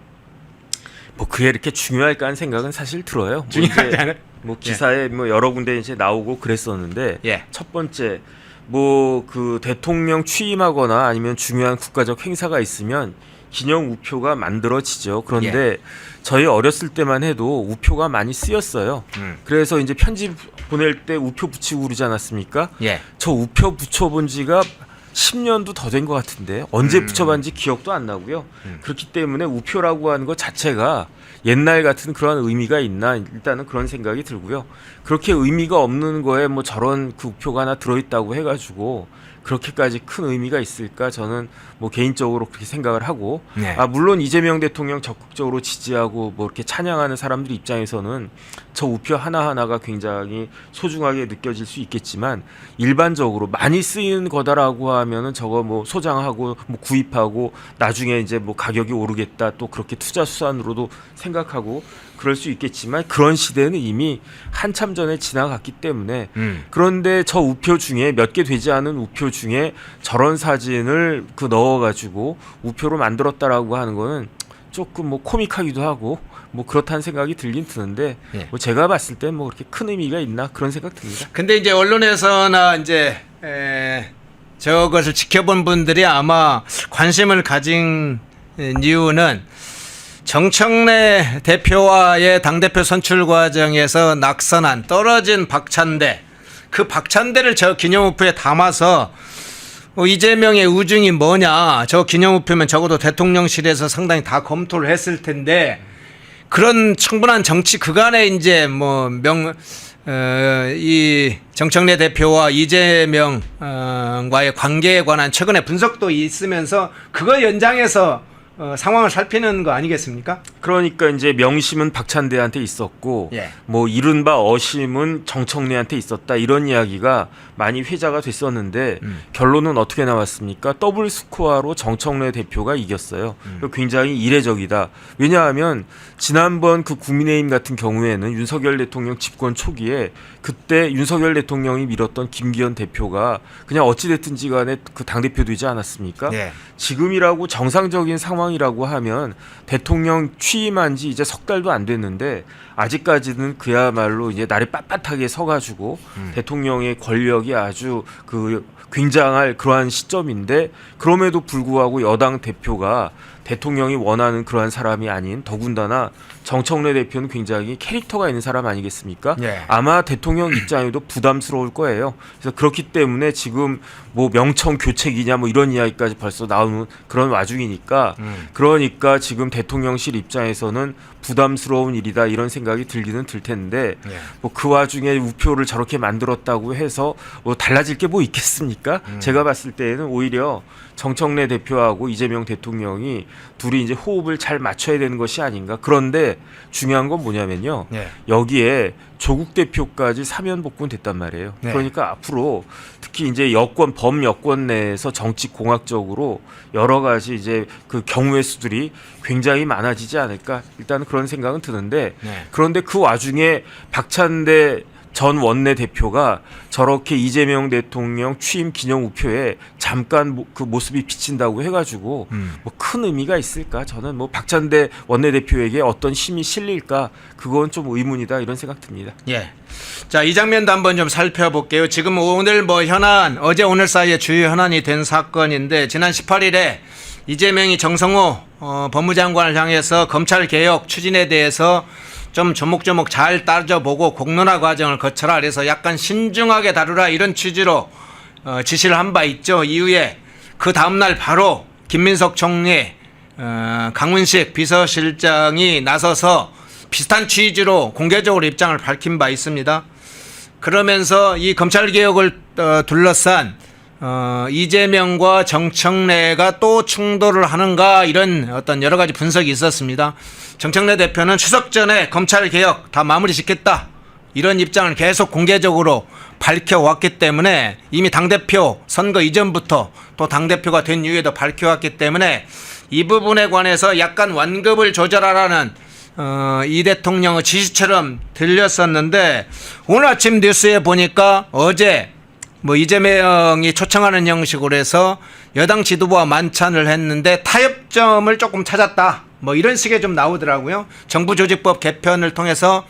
뭐 그게 이렇게 중요할까 하는 생각은 사실 들어요. 중요하지 않아요? 뭐 기사에 뭐 여러 군데 이제 나오고 그랬었는데 첫 번째 뭐 그 대통령 취임하거나 아니면 중요한 국가적 행사가 있으면 기념 우표가 만들어지죠. 그런데 저희 어렸을 때만 해도 우표가 많이 쓰였어요. 그래서 이제 편지 보낼 때 우표 붙이고 그러지 않았습니까? 저 우표 붙여본 지가 10년도 더 된 것 같은데 언제 붙여봤는지 기억도 안 나고요. 그렇기 때문에 우표라고 하는 것 자체가 옛날 같은 그런 의미가 있나 일단은 그런 생각이 들고요. 그렇게 의미가 없는 거에 뭐 저런 그 우표가 하나 들어있다고 해가지고 그렇게까지 큰 의미가 있을까 저는 뭐 개인적으로 그렇게 생각을 하고 물론 이재명 대통령 적극적으로 지지하고 뭐 이렇게 찬양하는 사람들 입장에서는 저 우표 하나하나가 굉장히 소중하게 느껴질 수 있겠지만 일반적으로 많이 쓰이는 거다라고 하면은 저거 뭐 소장하고 뭐 구입하고 나중에 이제 뭐 가격이 오르겠다 또 그렇게 투자 수단으로도 생각하고 그럴 수 있겠지만 그런 시대는 이미 한참 전에 지나갔기 때문에 그런데 저 우표 중에 몇 개 되지 않은 우표 중에 저런 사진을 그 넣어가지고 우표로 만들었다라고 하는 거는 조금 뭐 코믹하기도 하고 뭐 그렇다는 생각이 들긴 드는데 뭐 제가 봤을 때 뭐 그렇게 큰 의미가 있나 그런 생각 듭니다. 근데 이제 언론에서나 이제 저것을 지켜본 분들이 아마 관심을 가진 이유는 정청래 대표와의 당대표 선출 과정에서 낙선한 떨어진 박찬대 그 박찬대를 저 기념우표에 담아서 이재명의 우중이 뭐냐 저 기념우표면 적어도 대통령실에서 상당히 다 검토를 했을 텐데 그런 충분한 정치 그간에 이제 뭐 이 정청래 대표와 이재명과의 관계에 관한 최근의 분석도 있으면서 그거 연장해서 상황을 살피는 거 아니겠습니까? 그러니까 이제 명심은 박찬대한테 있었고 뭐 이른바 어심은 정청래한테 있었다 이런 이야기가 많이 회자가 됐었는데 결론은 어떻게 나왔습니까? 더블 스코어로 정청래 대표가 이겼어요. 굉장히 이례적이다. 왜냐하면 지난번 그 국민의힘 같은 경우에는 윤석열 대통령 집권 초기에 그때 윤석열 대통령이 밀었던 김기현 대표가 그냥 어찌됐든지 간에 그 당대표 되지 않았습니까? 지금이라고 정상적인 상황이라고 하면 대통령 취임한 지 이제 석 달도 안 됐는데 아직까지는 그야말로 이제 날이 빳빳하게 서가지고 대통령의 권력이 아주 그 굉장할 그러한 시점인데 그럼에도 불구하고 여당 대표가 대통령이 원하는 그러한 사람이 아닌 더군다나 정청래 대표는 굉장히 캐릭터가 있는 사람 아니겠습니까? 예. 아마 대통령 입장에도 부담스러울 거예요. 그래서 그렇기 때문에 지금 뭐 명청 교책이냐 뭐 이런 이야기까지 벌써 나오는 그런 와중이니까 그러니까 지금 대통령실 입장에서는 부담스러운 일이다 이런 생각이 들기는 들 텐데 예. 뭐 그 와중에 우표를 저렇게 만들었다고 해서 뭐 달라질 게 뭐 있겠습니까? 제가 봤을 때에는 오히려 정청래 대표하고 이재명 대통령이 둘이 이제 호흡을 잘 맞춰야 되는 것이 아닌가. 그런데 중요한 건 뭐냐면요. 예. 여기에 조국 대표까지 사면 복권됐단 말이에요. 네. 그러니까 앞으로 특히 이제 여권 범여권 내에서 정치 공학적으로 여러 가지 이제 그 경우의 수들이 굉장히 많아지지 않을까. 일단은 그런 생각은 드는데 네. 그런데 그 와중에 박찬대 전 원내대표가 저렇게 이재명 대통령 취임 기념 우표에 잠깐 그 모습이 비친다고 해가지고 뭐 큰 의미가 있을까? 저는 뭐 박찬대 원내대표에게 어떤 힘이 실릴까? 그건 좀 의문이다 이런 생각 듭니다. 예. 자, 이 장면도 한번 좀 살펴볼게요. 지금 오늘 뭐 현안, 어제 오늘 사이에 주요 현안이 된 사건인데 지난 18일에 이재명이 정성호 법무장관을 향해서 검찰 개혁 추진에 대해서 좀 조목조목 잘 따져보고 공론화 과정을 거쳐라. 그래서 약간 신중하게 다루라 이런 취지로 지시를 한 바 있죠. 이후에 그 다음날 바로 김민석 총리, 강훈식 비서실장이 나서서 비슷한 취지로 공개적으로 입장을 밝힌 바 있습니다. 그러면서 이 검찰개혁을 둘러싼 이재명과 정청래가 또 충돌을 하는가 이런 어떤 여러 가지 분석이 있었습니다. 정청래 대표는 추석 전에 검찰개혁 다 마무리 짓겠다 이런 입장을 계속 공개적으로 밝혀왔기 때문에 이미 당대표 선거 이전부터 또 당대표가 된 이후에도 밝혀왔기 때문에 이 부분에 관해서 약간 완급을 조절하라는 이 대통령의 지시처럼 들렸었는데 오늘 아침 뉴스에 보니까 어제 뭐 이재명이 초청하는 형식으로 해서 여당 지도부와 만찬을 했는데 타협점을 조금 찾았다. 뭐 이런 식의 좀 나오더라고요. 정부조직법 개편을 통해서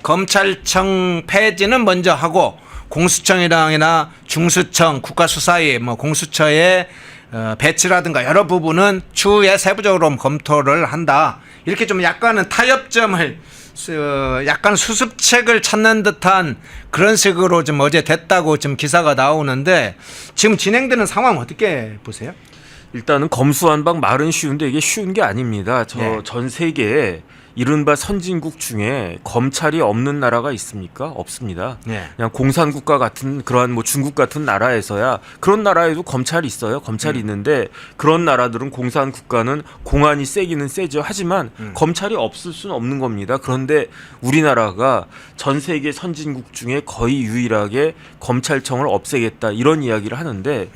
검찰청 폐지는 먼저 하고 공수처장이나 중수청, 국가수사위, 뭐 공수처의 배치라든가 여러 부분은 추후에 세부적으로 검토를 한다. 이렇게 좀 약간은 타협점을 약간 수습책을 찾는 듯한 그런 식으로 좀 어제 됐다고 지금 기사가 나오는데 지금 진행되는 상황 어떻게 보세요? 일단은 검수완박 말은 쉬운데 이게 쉬운 게 아닙니다. 네. 전 세계에 이른바 선진국 중에 검찰이 없는 나라가 있습니까? 없습니다. 네. 그냥 공산국가 같은 그러한 뭐 중국 같은 나라에서야 그런 나라에도 검찰이 있어요. 검찰이 있는데 그런 나라들은 공산국가는 공안이 세기는 세죠. 하지만 검찰이 없을 수는 없는 겁니다. 그런데 우리나라가 전 세계 선진국 중에 거의 유일하게 검찰청을 없애겠다 이런 이야기를 하는데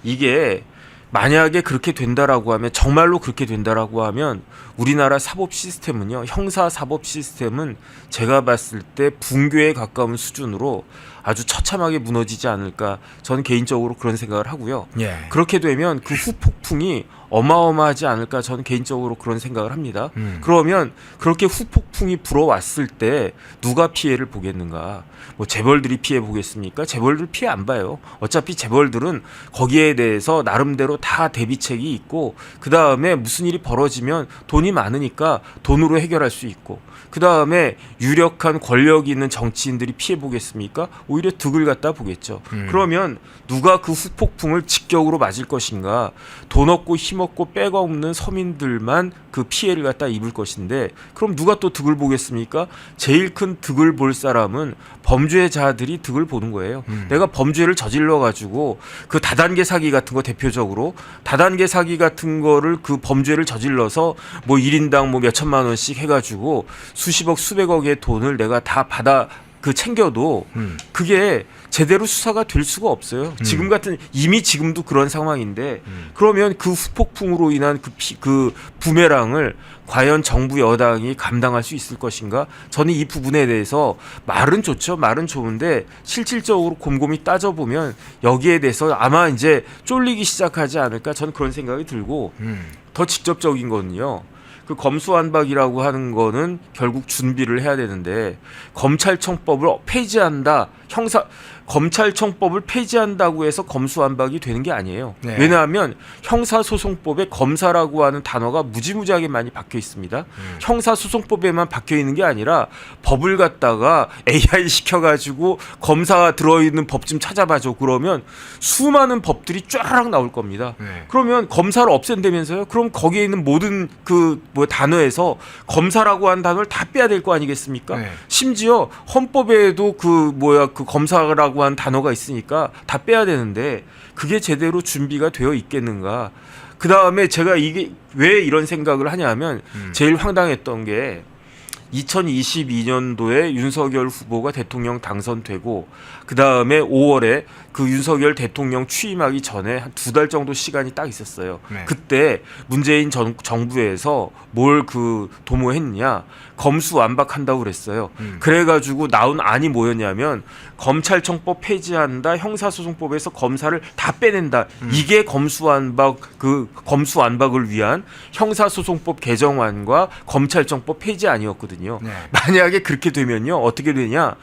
이게 만약에 그렇게 된다라고 하면 정말로 그렇게 된다라고 하면 우리나라 사법 시스템은요 형사 사법 시스템은 제가 봤을 때 붕괴에 가까운 수준으로 아주 처참하게 무너지지 않을까 저는 개인적으로 그런 생각을 하고요. 예. 그렇게 되면 그 후폭풍이 어마어마하지 않을까 저는 개인적으로 그런 생각을 합니다. 그러면 그렇게 후폭풍이 불어왔을 때 누가 피해를 보겠는가? 뭐 재벌들이 피해 보겠습니까? 재벌들 피해 안 봐요. 어차피 재벌들은 거기에 대해서 나름대로 다 대비책이 있고 그 다음에 무슨 일이 벌어지면 돈이 많으니까 돈으로 해결할 수 있고 그 다음에 유력한 권력이 있는 정치인들이 피해 보겠습니까? 오히려 득을 갖다 보겠죠. 그러면 누가 그 후폭풍을 직격으로 맞을 것인가? 돈 없고 힘 없고 빼가 없는 서민들만 그 피해를 갖다 입을 것인데 그럼 누가 또 득을 보겠습니까? 제일 큰 득을 볼 사람은 범죄자들이 득을 보는 거예요. 내가 범죄를 저질러 가지고 그 다단계 사기 같은 거 대표적으로 다단계 사기 같은 거를 그 범죄를 저질러서 뭐 1인당 뭐 몇천만 원씩 해가지고 수십억 수백억의 돈을 내가 다 받아 그 챙겨도 그게 제대로 수사가 될 수가 없어요. 지금 같은 이미 지금도 그런 상황인데 그러면 그 후폭풍으로 인한 그 부메랑을 과연 정부 여당이 감당할 수 있을 것인가? 저는 이 부분에 대해서 말은 좋죠. 말은 좋은데 실질적으로 곰곰이 따져보면 여기에 대해서 아마 이제 쫄리기 시작하지 않을까? 저는 그런 생각이 들고 더 직접적인 거는요. 그 검수완박이라고 하는 거는 결국 준비를 해야 되는데 검찰청법을 폐지한다. 검찰청법을 폐지한다고 해서 검수완박이 되는 게 아니에요. 네. 왜냐하면 형사소송법에 검사라고 하는 단어가 무지무지하게 많이 박혀 있습니다. 형사소송법에만 박혀 있는 게 아니라 법을 갖다가 AI 시켜가지고 검사가 들어있는 법 좀 찾아봐줘. 그러면 수많은 법들이 쫙 나올 겁니다. 네. 그러면 검사를 없앤다면서요? 그럼 거기에 있는 모든 단어에서 검사라고 하는 단어를 다 빼야 될 거 아니겠습니까? 네. 심지어 헌법에도 그 검사라고 하는 단어가 있으니까 다 빼야 되는데 그게 제대로 준비가 되어 있겠는가? 그 다음에 제가 이게 왜 이런 생각을 하냐면 제일 황당했던 게 2022년도에 윤석열 후보가 대통령 당선되고 그 다음에 5월에 그 윤석열 대통령 취임하기 전에 한 2달 정도 시간이 딱 있었어요. 네. 그때 문재인 정부에서 뭘 도모했냐? 검수완박한다고 그랬어요. 그래가지고 나온 안이 뭐였냐면 검찰청법 폐지한다, 형사소송법에서 검사를 다 빼낸다. 이게 검수완박을 위한 형사소송법 개정안과 검찰청법 폐지 아니었거든요. 네. 만약에 그렇게 되면요 어떻게 되냐?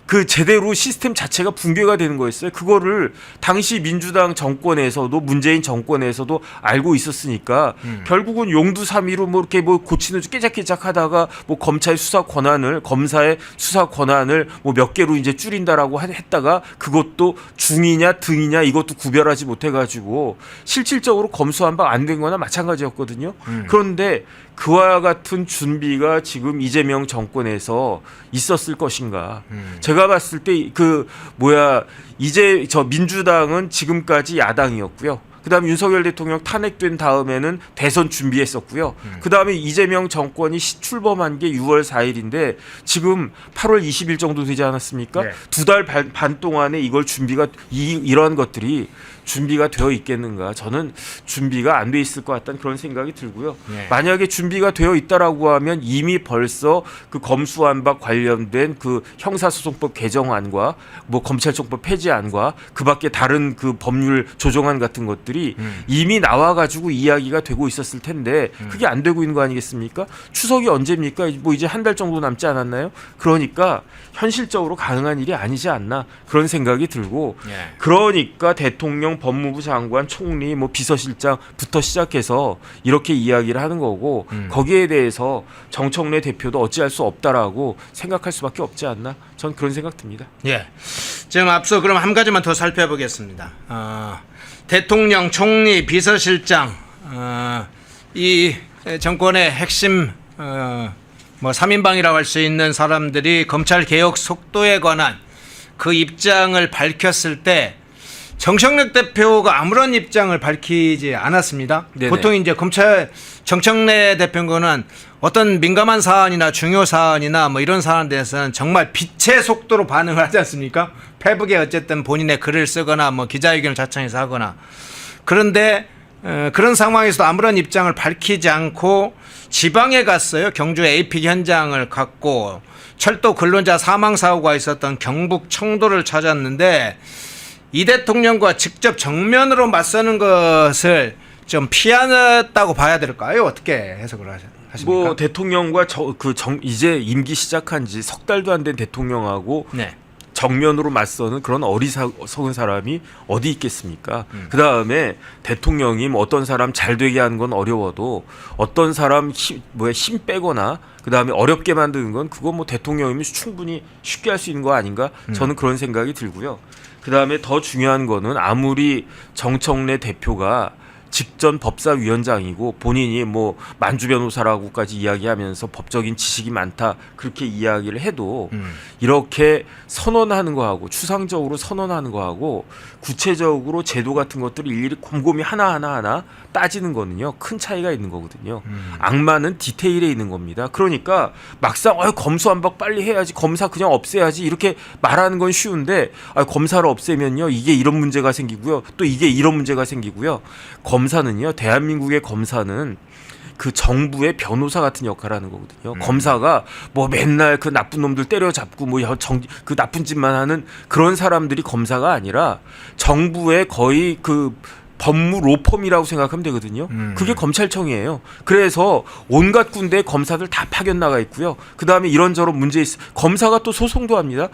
그 제대로 시스템 자체가 붕괴가 되는 거였어요. 그거를 당시 민주당 정권에서도 문재인 정권에서도 알고 있었으니까 결국은 용두사미로 이렇게 고치는 깨작깨작하다가 검사의 수사 권한을 몇 개로 이제 줄인다라고 했다가 그것도 중이냐 등이냐 이것도 구별하지 못해가지고 실질적으로 검수완박 안 된 거나 마찬가지였거든요. 그런데 그와 같은 준비가 지금 이재명 정권에서 있었을 것인가? 제가 봤을 때 이제 민주당은 지금까지 야당이었고요. 그다음에 윤석열 대통령 탄핵된 다음에는 대선 준비했었고요. 그다음에 이재명 정권이 출범한 게 6월 4일인데 지금 8월 20일 정도 되지 않았습니까? 네. 2달 반 동안에 이걸 이러한 것들이 준비가 되어 있겠는가? 저는 준비가 안 돼 있을 것 같다는 그런 생각이 들고요. 네. 만약에 준비가 되어 있다라고 하면 이미 벌써 그 검수완박 관련된 그 형사소송법 개정안과 검찰청법 폐지안과 그밖에 다른 그 법률 조정안 같은 것들이 이미 나와가지고 이야기가 되고 있었을 텐데 그게 안 되고 있는 거 아니겠습니까? 추석이 언제입니까? 이제 한 달 정도 남지 않았나요? 그러니까 현실적으로 가능한 일이 아니지 않나 그런 생각이 들고 네. 그러니까 대통령, 법무부 장관, 총리, 비서실장부터 시작해서 이렇게 이야기를 하는 거고 거기에 대해서 정청래 대표도 어찌할 수 없다라고 생각할 수밖에 없지 않나? 전 그런 생각 듭니다. 예. 지금 앞서 그럼 한 가지만 더 살펴보겠습니다. 대통령, 총리, 비서실장 이 정권의 핵심 3인방이라고 할 수 있는 사람들이 검찰 개혁 속도에 관한 그 입장을 밝혔을 때 정청래 대표가 아무런 입장을 밝히지 않았습니다. 네네. 보통 이제 정청래 대표는 어떤 민감한 사안이나 중요 사안이나 이런 사안에 대해서는 정말 빛의 속도로 반응을 하지 않습니까? 페북에 어쨌든 본인의 글을 쓰거나 기자회견을 자청해서 하거나. 그런데 그런 상황에서도 아무런 입장을 밝히지 않고 지방에 갔어요. 경주 에이픽 현장을 갔고 철도 근로자 사망 사고가 있었던 경북 청도를 찾았는데 이 대통령과 직접 정면으로 맞서는 것을 좀 피하였다고 봐야 될까요? 어떻게 해석을 하십니까? 대통령과 이제 임기 시작한 지 석 달도 안 된 대통령하고 네. 정면으로 맞서는 그런 어리석은 사람이 어디 있겠습니까? 그 다음에 대통령이 어떤 사람 잘 되게 하는 건 어려워도 어떤 사람 힘 빼거나 그 다음에 어렵게 만드는 건 그거 대통령이면 충분히 쉽게 할 수 있는 거 아닌가? 저는 그런 생각이 들고요. 그 다음에 더 중요한 거는 아무리 정청래 대표가 직전 법사위원장이고 본인이 만주 변호사라고까지 이야기하면서 법적인 지식이 많다 그렇게 이야기를 해도 이렇게 선언하는 거하고 추상적으로 선언하는 거하고 구체적으로 제도 같은 것들을 일일이 곰곰이 하나하나 따지는 거는요 큰 차이가 있는 거거든요. 악마는 디테일에 있는 겁니다. 그러니까 막상 검수완박 빨리 해야지 검사 그냥 없애야지 이렇게 말하는 건 쉬운데 검사를 없애면요 이게 이런 문제가 생기고요 또 이게 이런 문제가 생기고요. 검사는요 대한민국의 검사는 그 정부의 변호사 같은 역할을 하는 거거든요. 검사가 맨날 그 나쁜 놈들 때려잡고 그 나쁜 짓만 하는 그런 사람들이 검사가 아니라 정부의 거의 그 법무 로펌이라고 생각하면 되거든요. 그게 검찰청이에요. 그래서 온갖 군데 검사들 다 파견 나가 있고요. 그 다음에 이런저런 문제 검사가 또 소송도 합니다.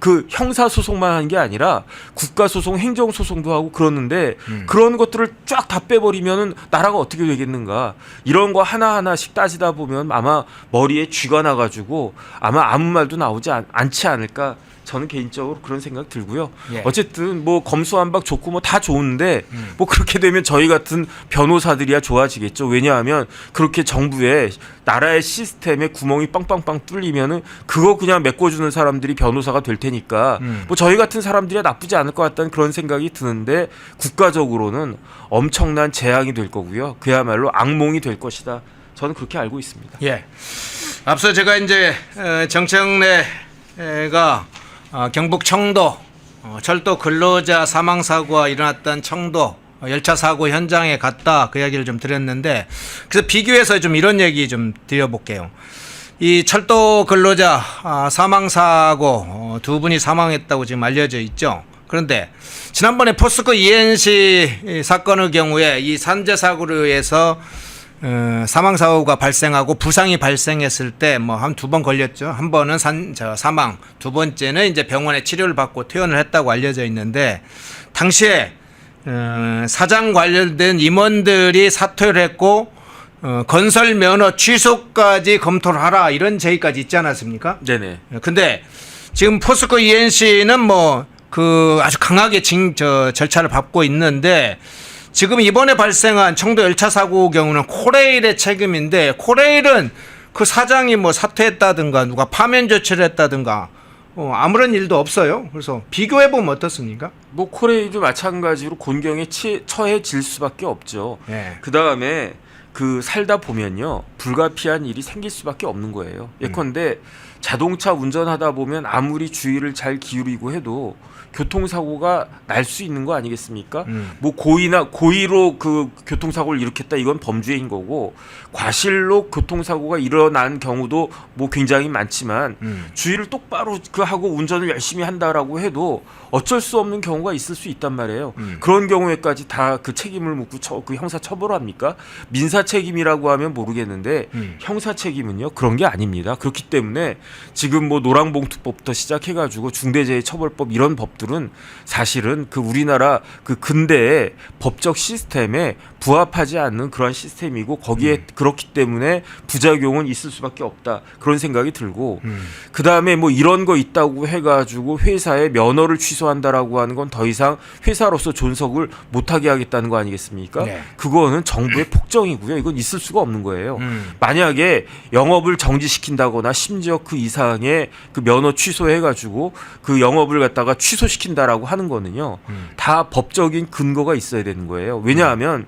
그 형사 소송만 하는 게 아니라 국가 소송, 행정 소송도 하고 그러는데 그런 것들을 쫙 다 빼버리면은 나라가 어떻게 되겠는가? 이런 거 하나 하나씩 따지다 보면 아마 머리에 쥐가 나가지고 아마 아무 말도 나오지 않지 않을까. 저는 개인적으로 그런 생각 들고요. 예. 어쨌든 뭐 검수완박 좋고 뭐 다 좋은데 뭐 그렇게 되면 저희 같은 변호사들이야 좋아지겠죠. 왜냐하면 그렇게 정부의 나라의 시스템에 구멍이 빵빵빵 뚫리면은 그거 그냥 메꿔주는 사람들이 변호사가 될 테니까 뭐 저희 같은 사람들이야 나쁘지 않을 것 같다는 그런 생각이 드는데 국가적으로는 엄청난 재앙이 될 거고요. 그야말로 악몽이 될 것이다. 저는 그렇게 알고 있습니다. 예. 앞서 제가 이제 정청래가 경북 청도 철도 근로자 사망 사고가 일어났던 청도 열차 사고 현장에 갔다 그 이야기를 좀 드렸는데 그래서 비교해서 좀 이런 얘기 좀 드려볼게요. 이 철도 근로자 사망 사고 두 분이 사망했다고 지금 알려져 있죠. 그런데 지난번에 포스코 ENC 사건의 경우에 이 산재 사고로 해서 사망 사고가 발생하고 부상이 발생했을 때 뭐 한 두 번 걸렸죠. 한 번은 사망, 두 번째는 이제 병원에 치료를 받고 퇴원을 했다고 알려져 있는데 당시에 사장 관련된 임원들이 사퇴를 했고 건설 면허 취소까지 검토를 하라 이런 제의까지 있지 않았습니까? 네네. 근데 지금 포스코 ENC는 뭐 그 아주 강하게 절차를 밟고 있는데 지금 이번에 발생한 청도 열차 사고 경우는 코레일의 책임인데 코레일은 그 사장이 뭐 사퇴했다든가 누가 파면 조치를 했다든가 아무런 일도 없어요. 그래서 비교해 보면 어떻습니까? 뭐 코레일도 마찬가지로 곤경에 처해질 수밖에 없죠. 네. 그 다음에 그 살다 보면요 불가피한 일이 생길 수밖에 없는 거예요. 예컨대 자동차 운전하다 보면 아무리 주의를 잘 기울이고 해도 교통사고가 날 수 있는 거 아니겠습니까? 뭐 고의로 그 교통사고를 일으켰다 이건 범죄인 거고 과실로 교통사고가 일어난 경우도 뭐 굉장히 많지만 주의를 똑바로 하고 운전을 열심히 한다라고 해도 어쩔 수 없는 경우가 있을 수 있단 말이에요. 그런 경우에까지 다 그 책임을 묻고 그 형사 처벌합니까? 민사 책임이라고 하면 모르겠는데 형사 책임은요 그런 게 아닙니다. 그렇기 때문에 지금 뭐 노랑봉투법부터 시작해가지고 중대재해처벌법 이런 법들은 사실은 그 우리나라 그 근대의 법적 시스템에 부합하지 않는 그런 시스템이고 거기에 그렇기 때문에 부작용은 있을 수밖에 없다 그런 생각이 들고 그 다음에 뭐 이런 거 있다고 해가지고 회사의 면허를 취소한다라고 하는 건 더 이상 회사로서 존속을 못하게 하겠다는 거 아니겠습니까? 네. 그거는 정부의 폭정이고요. 이건 있을 수가 없는 거예요. 만약에 영업을 정지시킨다거나 심지어 그 이상의 그 면허 취소해가지고 그 영업을 갖다가 취소시킨다라고 하는 거는요 다 법적인 근거가 있어야 되는 거예요. 왜냐하면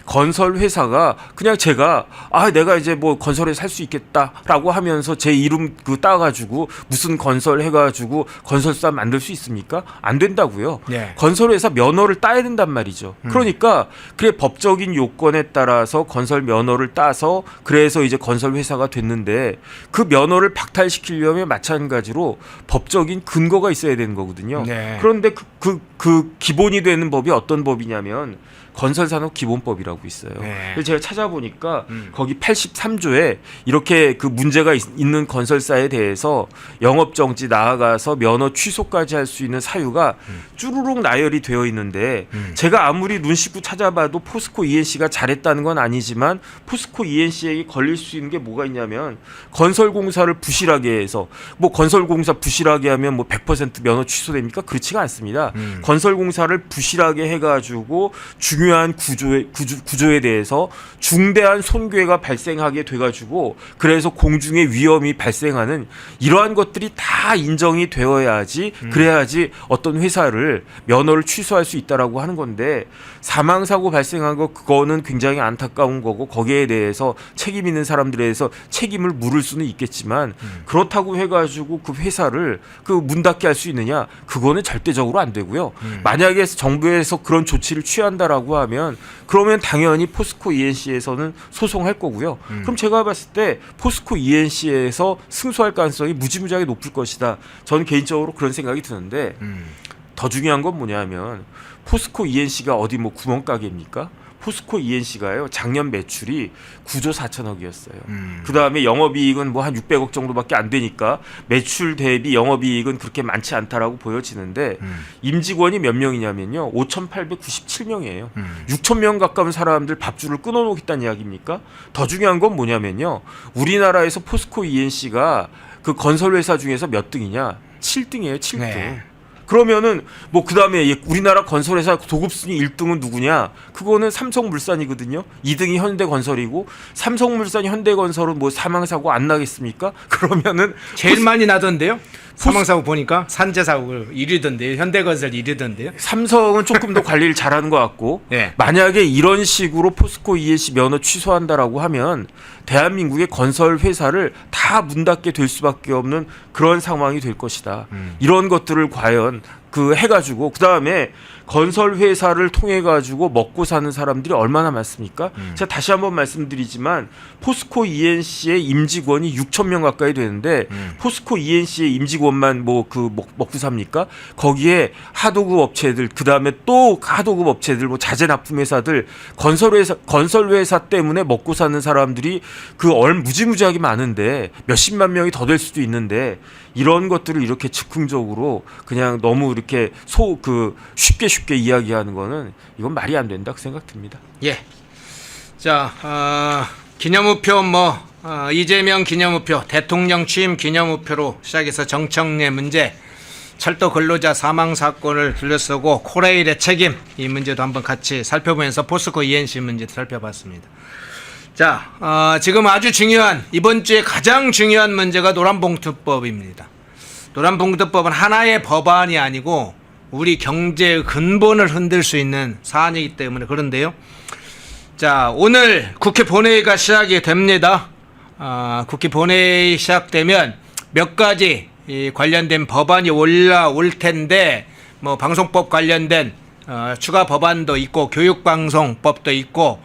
건설 회사가 그냥 제가 내가 이제 뭐 건설회사 살 수 있겠다라고 하면서 제 이름 그 따가지고 무슨 건설 해가지고 건설사 만들 수 있습니까? 안 된다고요. 네. 건설회사 면허를 따야 된단 말이죠. 그러니까 그래 법적인 요건에 따라서 건설 면허를 따서 그래서 이제 건설회사가 됐는데 그 면허를 박탈시키려면 마찬가지로 법적인 근거가 있어야 되는 거거든요. 네. 그런데 그 기본이 되는 법이 어떤 법이냐면 건설산업기본법이라고 있어요. 네. 그래서 제가 찾아보니까 거기 83조에 이렇게 그 문제가 있는 건설사에 대해서 영업정지 나아가서 면허 취소까지 할 수 있는 사유가 쭈루룩 나열이 되어 있는데 제가 아무리 눈 씻고 찾아봐도 포스코 ENC가 잘했다는 건 아니지만 포스코 ENC에게 걸릴 수 있는 게 뭐가 있냐면 건설공사를 부실하게 해서 뭐 건설공사 부실하게 하면 뭐 100% 면허 취소됩니까? 그렇지가 않습니다. 건설공사를 부실하게 해가지고 중요한 구조에 대해서 중대한 손괴가 발생하게 돼가지고 그래서 공중에 위험이 발생하는 이러한 것들이 다 인정이 되어야지 그래야지 어떤 회사를 면허를 취소할 수 있다라고 하는 건데 사망사고 발생한 거 그거는 굉장히 안타까운 거고 거기에 대해서 책임 있는 사람들에 대해서 책임을 물을 수는 있겠지만 그렇다고 해가지고 그 회사를 그 문 닫게 할 수 있느냐 그거는 절대적으로 안 되고요. 만약에 정부에서 그런 조치를 취한다라고 하면 그러면 당연히 포스코 ENC에서는 소송할 거고요. 그럼 제가 봤을 때 포스코 ENC에서 승소할 가능성이 무지무지하게 높을 것이다. 저는 개인적으로 그런 생각이 드는데 더 중요한 건 뭐냐면 포스코 ENC가 어디 뭐 구멍가게입니까? 포스코 ENC가요 작년 매출이 9조 4천억이었어요. 그 다음에 영업이익은 뭐 한 600억 정도밖에 안 되니까 매출 대비 영업이익은 그렇게 많지 않다라고 보여지는데 임직원이 몇 명이냐면요 5,897명이에요. 6천 명 가까운 사람들 밥줄을 끊어놓겠다는 이야기입니까? 더 중요한 건 뭐냐면요 우리나라에서 포스코 ENC가 그 건설회사 중에서 몇 등이냐? 7등이에요. 7등. 네. 그러면은 뭐 그다음에 우리나라 건설회사 도급순위 1등은 누구냐? 그거는 삼성물산이거든요. 2등이 현대건설이고 삼성물산 현대건설은 뭐 사망사고 안 나겠습니까? 그러면은 제일 많이 나던데요. 사망사고 보니까 산재사고 1위던데요. 현대건설 1위던데요. 삼성은 조금 더 관리를 잘하는 것 같고 네. 만약에 이런 식으로 포스코 ENC 면허 취소한다라고 하면 대한민국의 건설 회사를 다 문 닫게 될 수밖에 없는 그런 상황이 될 것이다. 이런 것들을 과연 그 해가지고 그 다음에 건설 회사를 통해 가지고 먹고 사는 사람들이 얼마나 많습니까? 제가 다시 한번 말씀드리지만 포스코 ENC의 임직원이 6천 명 가까이 되는데 포스코 ENC의 임직원만 뭐 그 먹고 삽니까? 거기에 하도급 업체들 그 다음에 또 하도급 업체들 뭐 자재 납품 회사들 건설 회사 때문에 먹고 사는 사람들이 그 무지무지하게 많은데 몇십만 명이 더 될 수도 있는데 이런 것들을 이렇게 즉흥적으로 그냥 너무 이렇게 쉽게 이야기하는 거는 이건 말이 안 된다 그 생각 듭니다. 예. 자, 기념우표 이재명 기념우표, 대통령 취임 기념우표로 시작해서 정청래 문제, 철도 근로자 사망 사건을 둘러싸고 코레일의 책임 이 문제도 한번 같이 살펴보면서 포스코 ENC 문제도 살펴봤습니다. 자, 지금 아주 중요한 이번 주에 가장 중요한 문제가 노란봉투법입니다. 노란봉투법은 하나의 법안이 아니고 우리 경제의 근본을 흔들 수 있는 사안이기 때문에 그런데요. 자, 오늘 국회 본회의가 시작이 됩니다. 국회 본회의 시작되면 몇 가지 이 관련된 법안이 올라올 텐데 뭐 방송법 관련된 추가 법안도 있고 교육방송법도 있고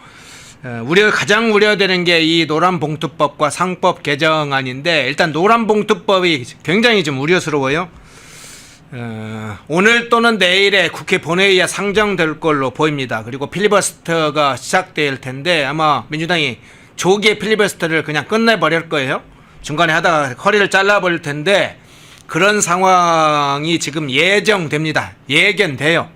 가장 우려되는 게 이 노란봉투법과 상법 개정안인데 일단 노란봉투법이 굉장히 좀 우려스러워요. 오늘 또는 내일에 국회 본회의에 상정될 걸로 보입니다. 그리고 필리버스터가 시작될 텐데 아마 민주당이 조기에 필리버스터를 그냥 끝내버릴 거예요. 중간에 하다가 허리를 잘라버릴 텐데 그런 상황이 지금 예견돼요.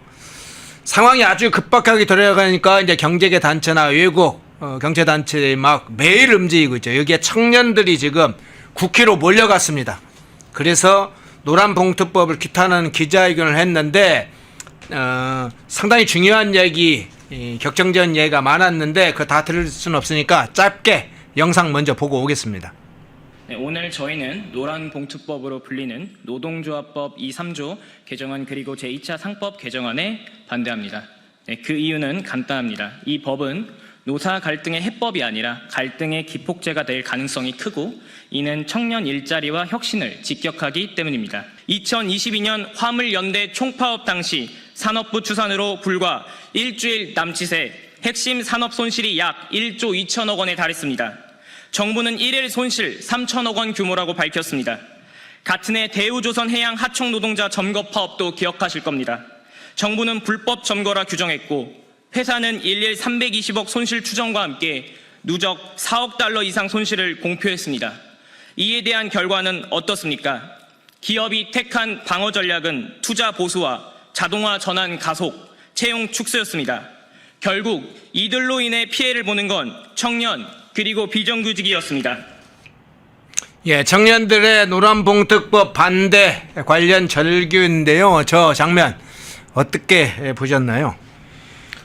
상황이 아주 급박하게 돌아가니까 이제 경제계 단체나 외국 경제 단체들이 막 매일 움직이고 있죠. 여기에 청년들이 지금 국회로 몰려갔습니다. 그래서 노란봉투법을 규탄하는 기자회견을 했는데 상당히 중요한 얘기, 격정적인 얘기가 많았는데 그거 다 들을 수는 없으니까 짧게 영상 먼저 보고 오겠습니다. 네, 오늘 저희는 노란봉투법으로 불리는 노동조합법 2, 3조 개정안 그리고 제2차 상법 개정안에 반대합니다. 네, 그 이유는 간단합니다. 이 법은 노사 갈등의 해법이 아니라 갈등의 기폭제가 될 가능성이 크고 이는 청년 일자리와 혁신을 직격하기 때문입니다. 2022년 화물연대 총파업 당시 산업부 추산으로 불과 일주일 남짓에 핵심 산업 손실이 약 1조 2천억 원에 달했습니다. 정부는 1일 손실 3천억 원 규모라고 밝혔습니다. 같은 해 대우조선 해양 하청 노동자 점거 파업도 기억하실 겁니다. 정부는 불법 점거라 규정했고 회사는 일일 320억 손실 추정과 함께 누적 4억 달러 이상 손실을 공표했습니다. 이에 대한 결과는 어떻습니까? 기업이 택한 방어 전략은 투자 보수와 자동화 전환 가속, 채용 축소였습니다. 결국 이들로 인해 피해를 보는 건 청년 그리고 비정규직이었습니다. 예, 청년들의 노란봉투법 반대 관련 절규인데요. 저 장면 어떻게 보셨나요?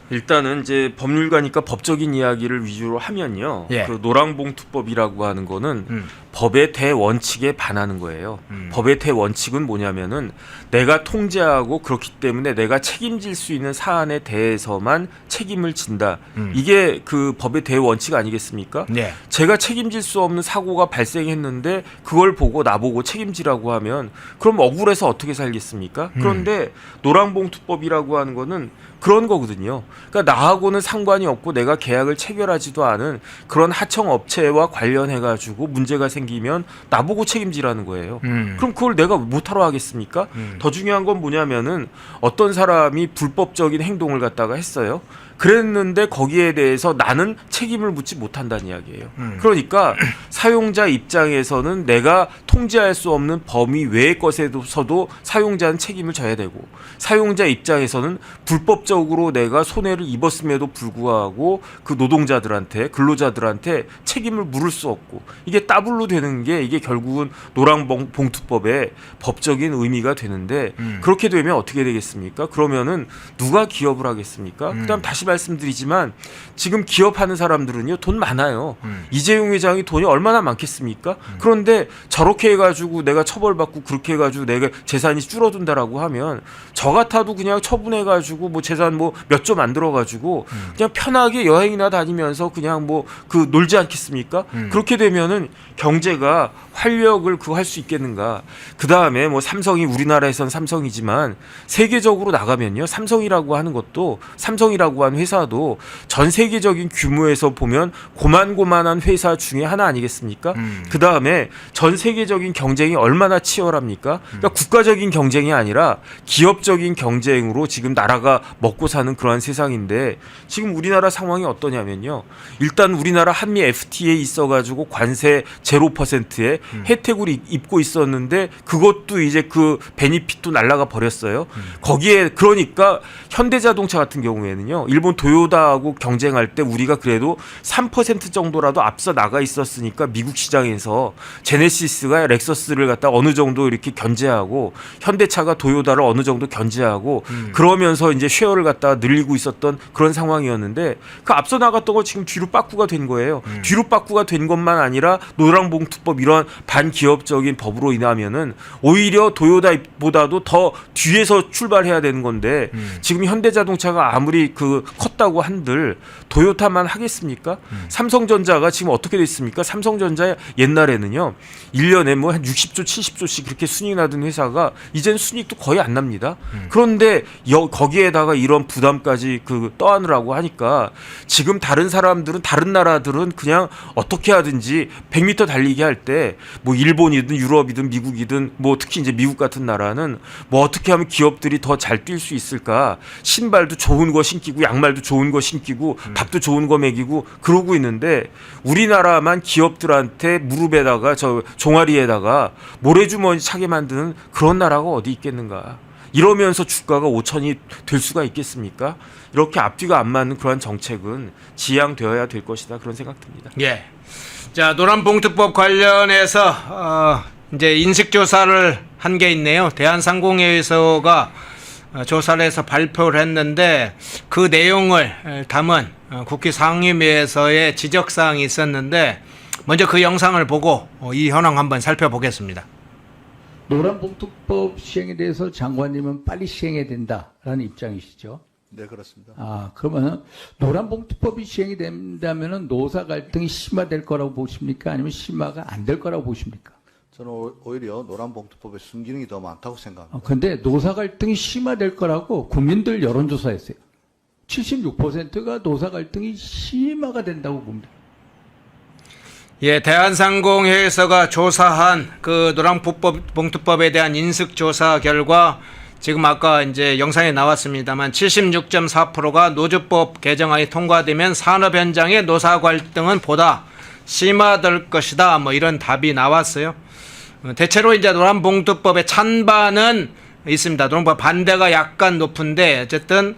일단은 이제 법률가니까 법적인 이야기를 위주로 하면요. 예. 그 노란봉투법이라고 하는 거는 법의 대원칙에 반하는 거예요. 법의 대원칙은 뭐냐면은 내가 통제하고 그렇기 때문에 내가 책임질 수 있는 사안에 대해서만 책임을 진다. 이게 그 법의 대원칙 아니겠습니까? 네. 제가 책임질 수 없는 사고가 발생했는데 그걸 보고 나보고 책임지라고 하면 그럼 억울해서 어떻게 살겠습니까? 그런데 노란봉투법이라고 하는 거는 그런 거거든요. 그러니까 나하고는 상관이 없고 내가 계약을 체결하지도 않은 그런 하청 업체와 관련해 가지고 문제가 생기면 나보고 책임지라는 거예요. 그럼 그걸 내가 못하러 하겠습니까? 더 중요한 건 뭐냐면은 어떤 사람이 불법적인 행동을 갖다가 했어요. 그랬는데 거기에 대해서 나는 책임을 묻지 못한다는 이야기예요. 그러니까 사용자 입장에서는 내가 통제할 수 없는 범위 외의 것에서도 사용자는 책임을 져야 되고, 사용자 입장에서는 불법적으로 내가 손해를 입었음에도 불구하고 그 노동자들한테, 근로자들한테 책임을 물을 수 없고, 이게 따블로 되는 게 이게 결국은 노란봉투법의 법적인 의미가 되는데, 그렇게 되면 어떻게 되겠습니까? 그러면은 누가 기업을 하겠습니까? 그다음 다시 말씀드리지만 지금 기업하는 사람들은요 돈 많아요. 이재용 회장이 돈이 얼마나 많겠습니까? 그런데 저렇게 해가지고 내가 처벌받고 그렇게 해가지고 내가 재산이 줄어든다라고 하면 저 같아도 그냥 처분해가지고 뭐 재산 뭐 몇 조 만들어가지고 그냥 편하게 여행이나 다니면서 그냥 뭐 그 놀지 않겠습니까? 그렇게 되면은 경제가 활력을 그 할 수 있겠는가? 그 다음에 뭐 삼성이 우리나라에선 삼성이지만 세계적으로 나가면요 삼성이라고 하는 것도 삼성이라고 하는 회사도 전 세계적인 규모에서 보면 고만고만한 회사 중에 하나 아니겠습니까? 그 다음에 전 세계적인 경쟁이 얼마나 치열합니까? 그러니까 국가적인 경쟁이 아니라 기업적인 경쟁으로 지금 나라가 먹고 사는 그러한 세상인데 지금 우리나라 상황이 어떠냐면요. 일단 우리나라 한미 FTA에 있어가지고 관세 0%에 혜택을 입고 있었는데 그것도 이제 그 베니핏도 날라가 버렸어요. 거기에 그러니까 현대자동차 같은 경우에는요. 일본 도요타하고 경쟁할 때 우리가 그래도 3% 정도라도 앞서 나가 있었으니까 미국 시장에서 제네시스가 렉서스를 갖다 어느 정도 이렇게 견제하고 현대차가 도요타를 어느 정도 견제하고 그러면서 이제 쉐어를 갖다가 늘리고 있었던 그런 상황이었는데 그 앞서 나갔던 거 지금 뒤로 빠꾸가 된 거예요. 뒤로 빠꾸가 된 것만 아니라 노란봉투법 이런 반기업적인 법으로 인하면은 오히려 도요타보다도 더 뒤에서 출발해야 되는 건데 지금 현대자동차가 아무리 그 컸다고 한들 도요타만 하겠습니까? 삼성전자가 지금 어떻게 됐습니까? 삼성전자 옛날에는요 1년에 뭐 한 60조 70조씩 그렇게 순이익 나던 회사가 이제는 순이익도 거의 안 납니다. 그런데 거기에다가 이런 부담까지 그 떠안으라고 하니까 지금 다른 사람들은 다른 나라들은 그냥 어떻게 하든지 100m 달리기 할 때 뭐 일본이든 유럽이든 미국이든 뭐 특히 이제 미국 같은 나라는 뭐 어떻게 하면 기업들이 더 잘 뛸 수 있을까? 신발도 좋은 거 신기고 양말도 좋은 거 신기고 밥도 좋은 거 먹이고 그러고 있는데 우리나라만 기업들한테 무릎에다가 저 종아리에다가 모래주머니 차게 만드는 그런 나라가 어디 있겠는가? 이러면서 주가가 5천이 될 수가 있겠습니까? 이렇게 앞뒤가 안 맞는 그러한 정책은 지양되어야 될 것이다 그런 생각 듭니다. 예. 자, 노란봉투법 관련해서 이제 인식 조사를 한 게 있네요. 대한상공회의소가 조사를 해서 발표를 했는데 그 내용을 담은 국회 상임위에서의 지적사항이 있었는데 먼저 그 영상을 보고 이 현황 한번 살펴보겠습니다. 노란봉투법 시행에 대해서 장관님은 빨리 시행해야 된다라는 입장이시죠? 네, 그렇습니다. 그러면 노란봉투법이 시행이 된다면 노사 갈등이 심화될 거라고 보십니까? 아니면 심화가 안 될 거라고 보십니까? 저는 오히려 노란봉투법의 순기능이 더 많다고 생각합니다. 그런데 노사 갈등이 심화될 거라고 국민들 여론조사했어요. 76%가 노사 갈등이 심화가 된다고 봅니다. 예, 대한상공회의소가 조사한 그 노란봉투법에 대한 인식 조사 결과 지금 아까 이제 영상에 나왔습니다만 76.4%가 노조법 개정안이 통과되면 산업 현장의 노사 갈등은 보다 심화될 것이다. 뭐 이런 답이 나왔어요. 대체로 이제 노란봉투법의 찬반은 있습니다. 노란봉투법 반대가 약간 높은데 어쨌든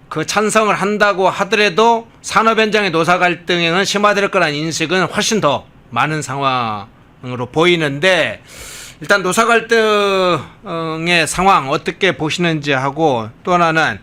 그 찬성을 한다고 하더라도 산업 현장의 노사 갈등은 심화될 거라는 인식은 훨씬 더 많은 상황으로 보이는데 일단 노사 갈등의 상황 어떻게 보시는지 하고 또 하나는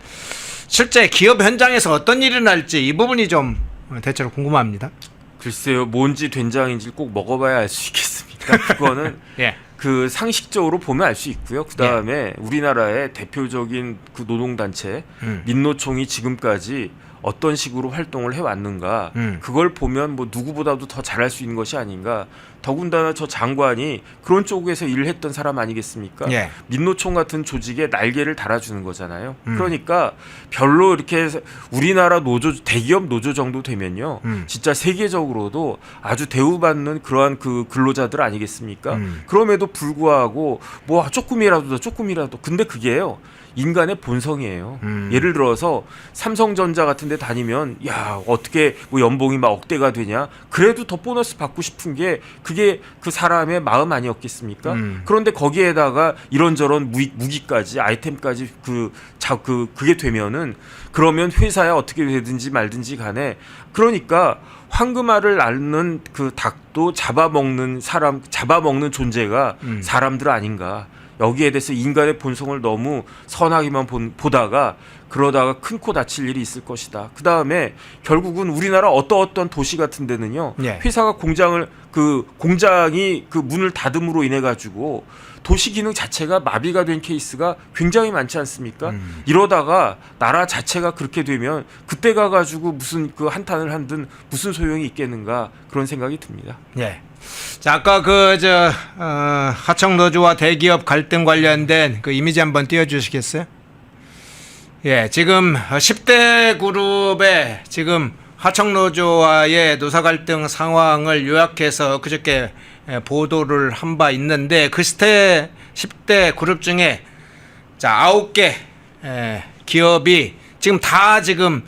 실제 기업 현장에서 어떤 일이 날지 이 부분이 좀 대체로 궁금합니다. 글쎄요, 뭔지 된장인지 꼭 먹어봐야 알 수 있겠습니다. 그거는 예. 그 상식적으로 보면 알 수 있고요. 그 다음에 우리나라의 대표적인 그 노동단체 민노총이 지금까지 어떤 식으로 활동을 해왔는가 그걸 보면 뭐 누구보다도 더 잘할 수 있는 것이 아닌가. 더군다나 저 장관이 그런 쪽에서 일을 했던 사람 아니겠습니까? 예. 민노총 같은 조직에 날개를 달아주는 거잖아요. 그러니까 별로 이렇게 우리나라 노조 대기업 노조 정도 되면요, 진짜 세계적으로도 아주 대우받는 그러한 그 근로자들 아니겠습니까? 그럼에도 불구하고 뭐 조금이라도 근데 그게요. 인간의 본성이에요. 예를 들어서 삼성전자 같은 데 다니면 야 어떻게 뭐 연봉이 막 억대가 되냐. 그래도 더 보너스 받고 싶은 게 그게 그 사람의 마음 아니었겠습니까? 그런데 거기에다가 이런저런 무기까지 아이템까지 그게 되면은 그러면 회사에 어떻게 되든지 말든지 간에 그러니까 황금알을 앓는 그 닭도 잡아먹는 존재가 사람들 아닌가. 여기에 대해서 인간의 본성을 너무 선하게만 보다가 그러다가 큰 코 다칠 일이 있을 것이다. 그 다음에 결국은 우리나라 어떤 도시 같은 데는요, 예. 회사가 공장이 그 문을 닫음으로 인해 가지고 도시 기능 자체가 마비가 된 케이스가 굉장히 많지 않습니까? 이러다가 나라 자체가 그렇게 되면 그때 가가지고 무슨 그 한탄을 한든 무슨 소용이 있겠는가 그런 생각이 듭니다. 예. 자, 아까 하청 노조와 대기업 갈등 관련된 그 이미지 한번 띄워주시겠어요? 예, 지금 10대 그룹의 지금 하청 노조와의 노사 갈등 상황을 요약해서 그저께 보도를 한 바 있는데 그 10대 그룹 중에 자 9개 기업이 지금 다 지금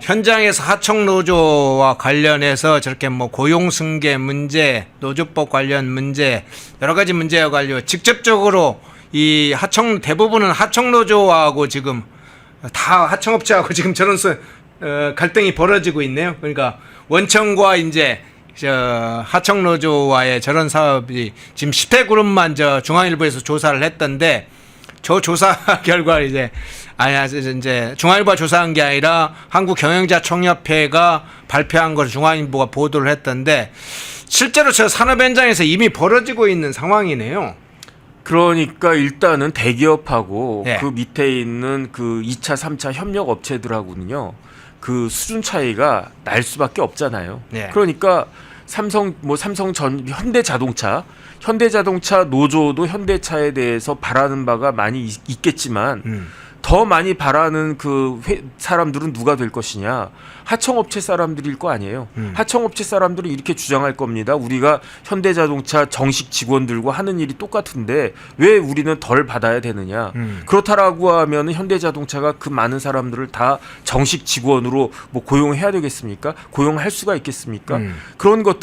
현장에서 하청 노조와 관련해서 저렇게 뭐 고용 승계 문제, 노조법 관련 문제 여러 가지 문제와 관련 직접적으로 이 대부분은 하청 노조하고 지금 다 하청업체하고 지금 저런 갈등이 벌어지고 있네요. 그러니까 원청과 이제 하청 노조와의 저런 사업이 지금 10대 그룹만 중앙일보에서 조사를 했던데 저 조사 결과 이제 중앙일보가 조사한 게 아니라 한국경영자총협회가 발표한 걸 중앙일보가 보도를 했던데 실제로 저 산업 현장에서 이미 벌어지고 있는 상황이네요. 그러니까 일단은 대기업하고 예. 그 밑에 있는 그 2차, 3차 협력 업체들하고는요, 그 수준 차이가 날 수밖에 없잖아요. 예. 그러니까 현대자동차 노조도 현대차에 대해서 바라는 바가 많이 있겠지만 더 많이 바라는 사람들은 누가 될 것이냐? 하청업체 사람들일 거 아니에요. 하청업체 사람들은 이렇게 주장할 겁니다. 우리가 현대자동차 정식 직원들과 하는 일이 똑같은데 왜 우리는 덜 받아야 되느냐? 그렇다라고 하면 현대자동차가 그 많은 사람들을 다 정식 직원으로 뭐 고용해야 되겠습니까? 고용할 수가 있겠습니까?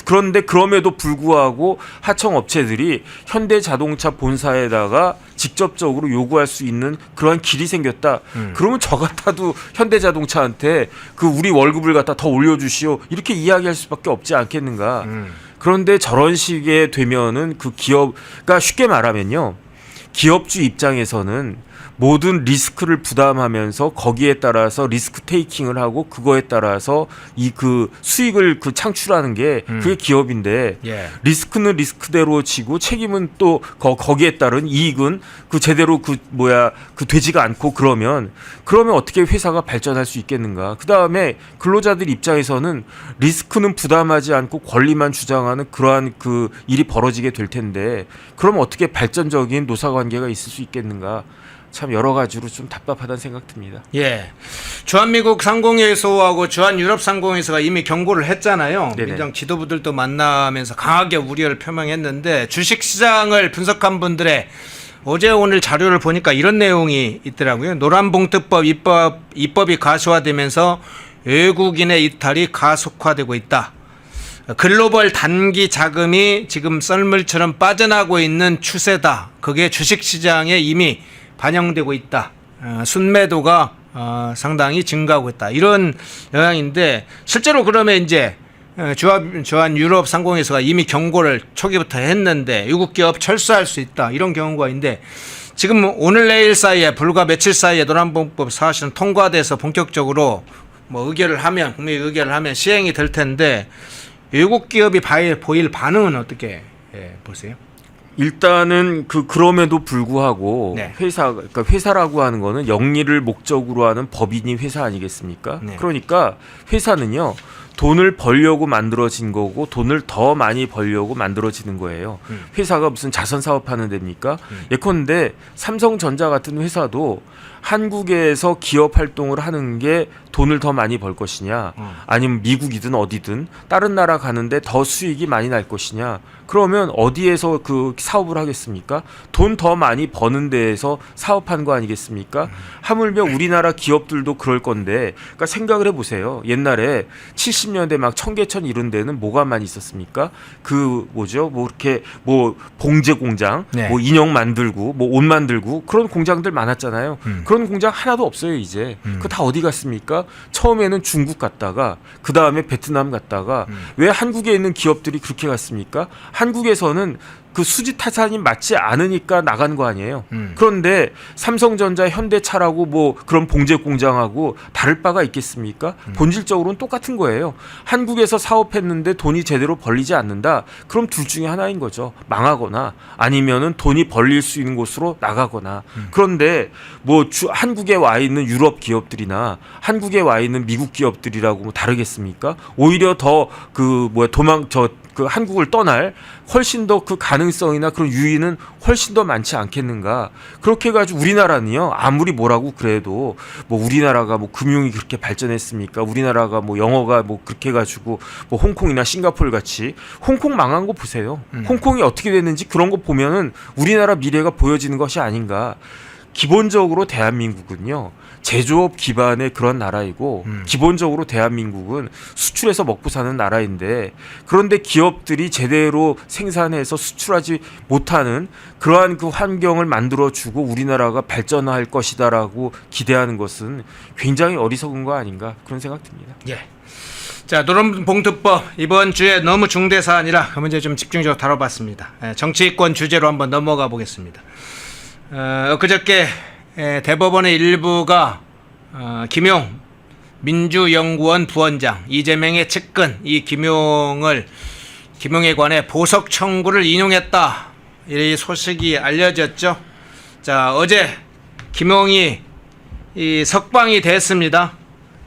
그런데 그럼에도 불구하고 하청업체들이 현대자동차 본사에다가 직접적으로 요구할 수 있는 그러한 길이 생겼다. 그러면 저 같아도 현대자동차한테 우리 월급을 갖다 더 올려주시오 이렇게 이야기할 수밖에 없지 않겠는가. 그런데 저런 식의 되면은 그 기업가 쉽게 말하면요, 기업주 입장에서는 모든 리스크를 부담하면서 거기에 따라서 리스크 테이킹을 하고 그거에 따라서 수익을 창출하는 게 그게 기업인데 예. 리스크는 리스크대로 지고 책임은 또 거기에 따른 이익은 제대로 되지가 않고 그러면 어떻게 회사가 발전할 수 있겠는가. 그 다음에 근로자들 입장에서는 리스크는 부담하지 않고 권리만 주장하는 그러한 일이 벌어지게 될 텐데 그러면 어떻게 발전적인 노사관계가 있을 수 있겠는가. 참 여러 가지로 좀 답답하다는 생각 듭니다. 예, 주한미국 상공회의소하고 주한유럽상공회의소가 이미 경고를 했잖아요. 네네. 민정 지도부들도 만나면서 강하게 우려를 표명했는데 주식시장을 분석한 분들의 어제 오늘 자료를 보니까 이런 내용이 있더라고요. 노란봉투법 입법이 가시화되면서 외국인의 이탈이 가속화되고 있다. 글로벌 단기 자금이 지금 썰물처럼 빠져나가고 있는 추세다. 그게 주식시장에 이미 반영되고 있다. 순매도가 상당히 증가하고 있다. 이런 영향인데 실제로 그러면 이제 주한 유럽 상공회의소가 이미 경고를 초기부터 했는데 외국 기업 철수할 수 있다. 이런 경우가 있는데 지금 오늘 내일 사이에 불과 며칠 사이에 노란봉법 사실은 통과돼서 본격적으로 국민 의결을 하면 시행이 될 텐데 외국 기업이 보일 반응은 어떻게 보세요? 일단은 그럼에도 불구하고 네. 그러니까 회사라고 하는 거는 영리를 목적으로 하는 법인이 회사 아니겠습니까? 네. 그러니까 회사는요. 돈을 벌려고 만들어진 거고 돈을 더 많이 벌려고 만들어지는 거예요. 회사가 무슨 자선 사업하는 데입니까? 예컨대 삼성전자 같은 회사도 한국에서 기업 활동을 하는 게 돈을 더 많이 벌 것이냐, 아니면 미국이든 어디든 다른 나라 가는데 더 수익이 많이 날 것이냐. 그러면 어디에서 그 사업을 하겠습니까? 돈 더 많이 버는 데에서 사업한 거 아니겠습니까? 하물며 우리나라 기업들도 그럴 건데, 그러니까 생각을 해보세요. 옛날에 70년대 막 청계천 이런 데는 뭐가 많이 있었습니까? 뭐 이렇게 뭐 봉제 공장, 네. 뭐 인형 만들고, 뭐 옷 만들고 그런 공장들 많았잖아요. 그런 공장 하나도 없어요 이제. 그거 다 어디 갔습니까? 처음에는 중국 갔다가 그 다음에 베트남 갔다가 왜 한국에 있는 기업들이 그렇게 갔습니까? 한국에서는 그 수지 타산이 맞지 않으니까 나간 거 아니에요. 그런데 삼성전자, 현대차라고 뭐 그런 봉제 공장하고 다를 바가 있겠습니까? 본질적으로는 똑같은 거예요. 한국에서 사업했는데 돈이 제대로 벌리지 않는다. 그럼 둘 중에 하나인 거죠. 망하거나 아니면은 돈이 벌릴 수 있는 곳으로 나가거나. 그런데 뭐 한국에 와 있는 유럽 기업들이나 한국에 와 있는 미국 기업들이라고 뭐 다르겠습니까? 오히려 더 그 한국을 떠날 훨씬 더 그 가능성이나 그런 유인은 훨씬 더 많지 않겠는가. 그렇게 해가지고 우리나라는요, 아무리 뭐라고 그래도 뭐 우리나라가 뭐 금융이 그렇게 발전했습니까? 우리나라가 뭐 영어가 뭐 그렇게 해가지고 뭐 홍콩이나 싱가포르 같이 홍콩 망한 거 보세요. 홍콩이 어떻게 됐는지 그런 거 보면은 우리나라 미래가 보여지는 것이 아닌가. 기본적으로 대한민국은요, 제조업 기반의 그런 나라이고 기본적으로 대한민국은 수출해서 먹고 사는 나라인데, 그런데 기업들이 제대로 생산해서 수출하지 못하는 그러한 그 환경을 만들어주고 우리나라가 발전할 것이다라고 기대하는 것은 굉장히 어리석은 거 아닌가, 그런 생각 듭니다. 예. 자, 노란봉투법 이번 주에 너무 중대 사안이라 그 문제 좀 집중적으로 다뤄봤습니다. 정치권 주제로 한번 넘어가 보겠습니다. 엊그저께 대법원의 일부가 김용 민주연구원 부원장, 이재명의 측근 이 김용에 관해 보석 청구를 인용했다, 이 소식이 알려졌죠. 자, 어제 김용이 이 석방이 됐습니다.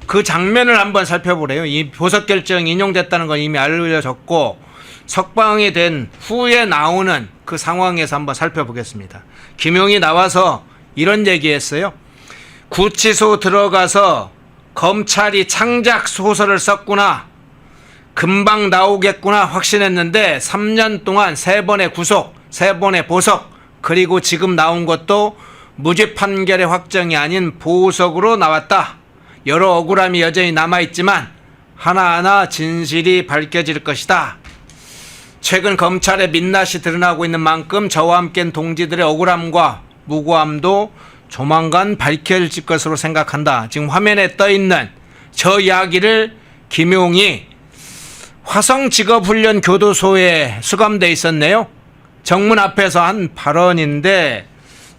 그 장면을 한번 살펴보래요. 이 보석 결정이 인용됐다는 건 이미 알려졌고, 석방이 된 후에 나오는 그 상황에서 한번 살펴보겠습니다. 김용이 나와서 이런 얘기했어요. 구치소 들어가서 검찰이 창작 소설을 썼구나, 금방 나오겠구나 확신했는데 3년 동안 3번의 구속, 3번의 보석, 그리고 지금 나온 것도 무죄 판결의 확정이 아닌 보석으로 나왔다. 여러 억울함이 여전히 남아있지만 하나하나 진실이 밝혀질 것이다. 최근 검찰의 민낯이 드러나고 있는 만큼 저와 함께한 동지들의 억울함과 무고함도 조만간 밝혀질 것으로 생각한다. 지금 화면에 떠있는 저 이야기를 김용이 화성직업훈련교도소에 수감돼 있었네요. 정문 앞에서 한 발언인데,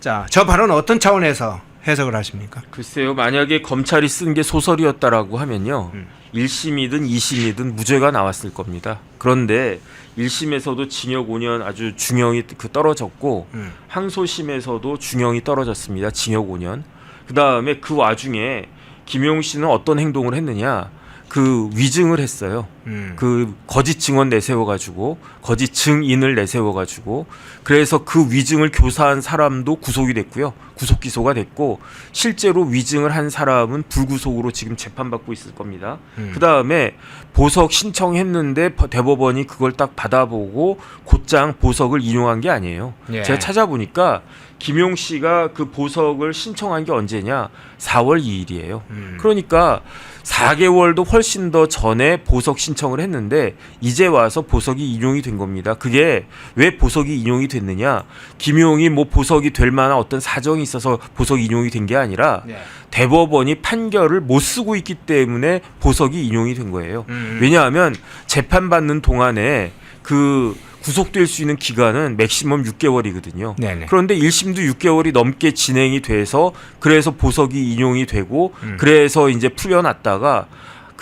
자, 저 발언은 어떤 차원에서 해석을 하십니까? 글쎄요, 만약에 검찰이 쓴 게 소설이었다라고 하면요, 1심이든 2심이든 무죄가 나왔을 겁니다. 그런데 1심에서도 징역 5년 아주 중형이 떨어졌고, 항소심에서도 중형이 떨어졌습니다. 징역 5년. 그 다음에 그 와중에 김용 씨는 어떤 행동을 했느냐, 그 위증을 했어요. 그 거짓 증언 내세워가지고, 거짓 증인을 내세워가지고, 그래서 그 위증을 교사한 사람도 구속이 됐고요. 구속 기소가 됐고, 실제로 위증을 한 사람은 불구속으로 지금 재판받고 있을 겁니다. 그 다음에 보석 신청했는데 대법원이 그걸 딱 받아보고 곧장 보석을 인용한 게 아니에요. 예. 제가 찾아보니까 김용 씨가 그 보석을 신청한 게 언제냐? 4월 2일이에요. 그러니까 4개월도 훨씬 더 전에 보석 신청을 했는데 이제 와서 보석이 인용이 된 겁니다. 그게 왜 보석이 인용이 됐느냐? 김용이 뭐 보석이 될 만한 어떤 사정이 있어서 보석이 인용이 된 게 아니라 대법원이 판결을 못 쓰고 있기 때문에 보석이 인용이 된 거예요. 왜냐하면 재판받는 동안에 그 구속될 수 있는 기간은 맥시멈 6개월이거든요. 네네. 그런데 1심도 6개월이 넘게 진행이 돼서 그래서 보석이 인용이 되고 그래서 이제 풀려났다가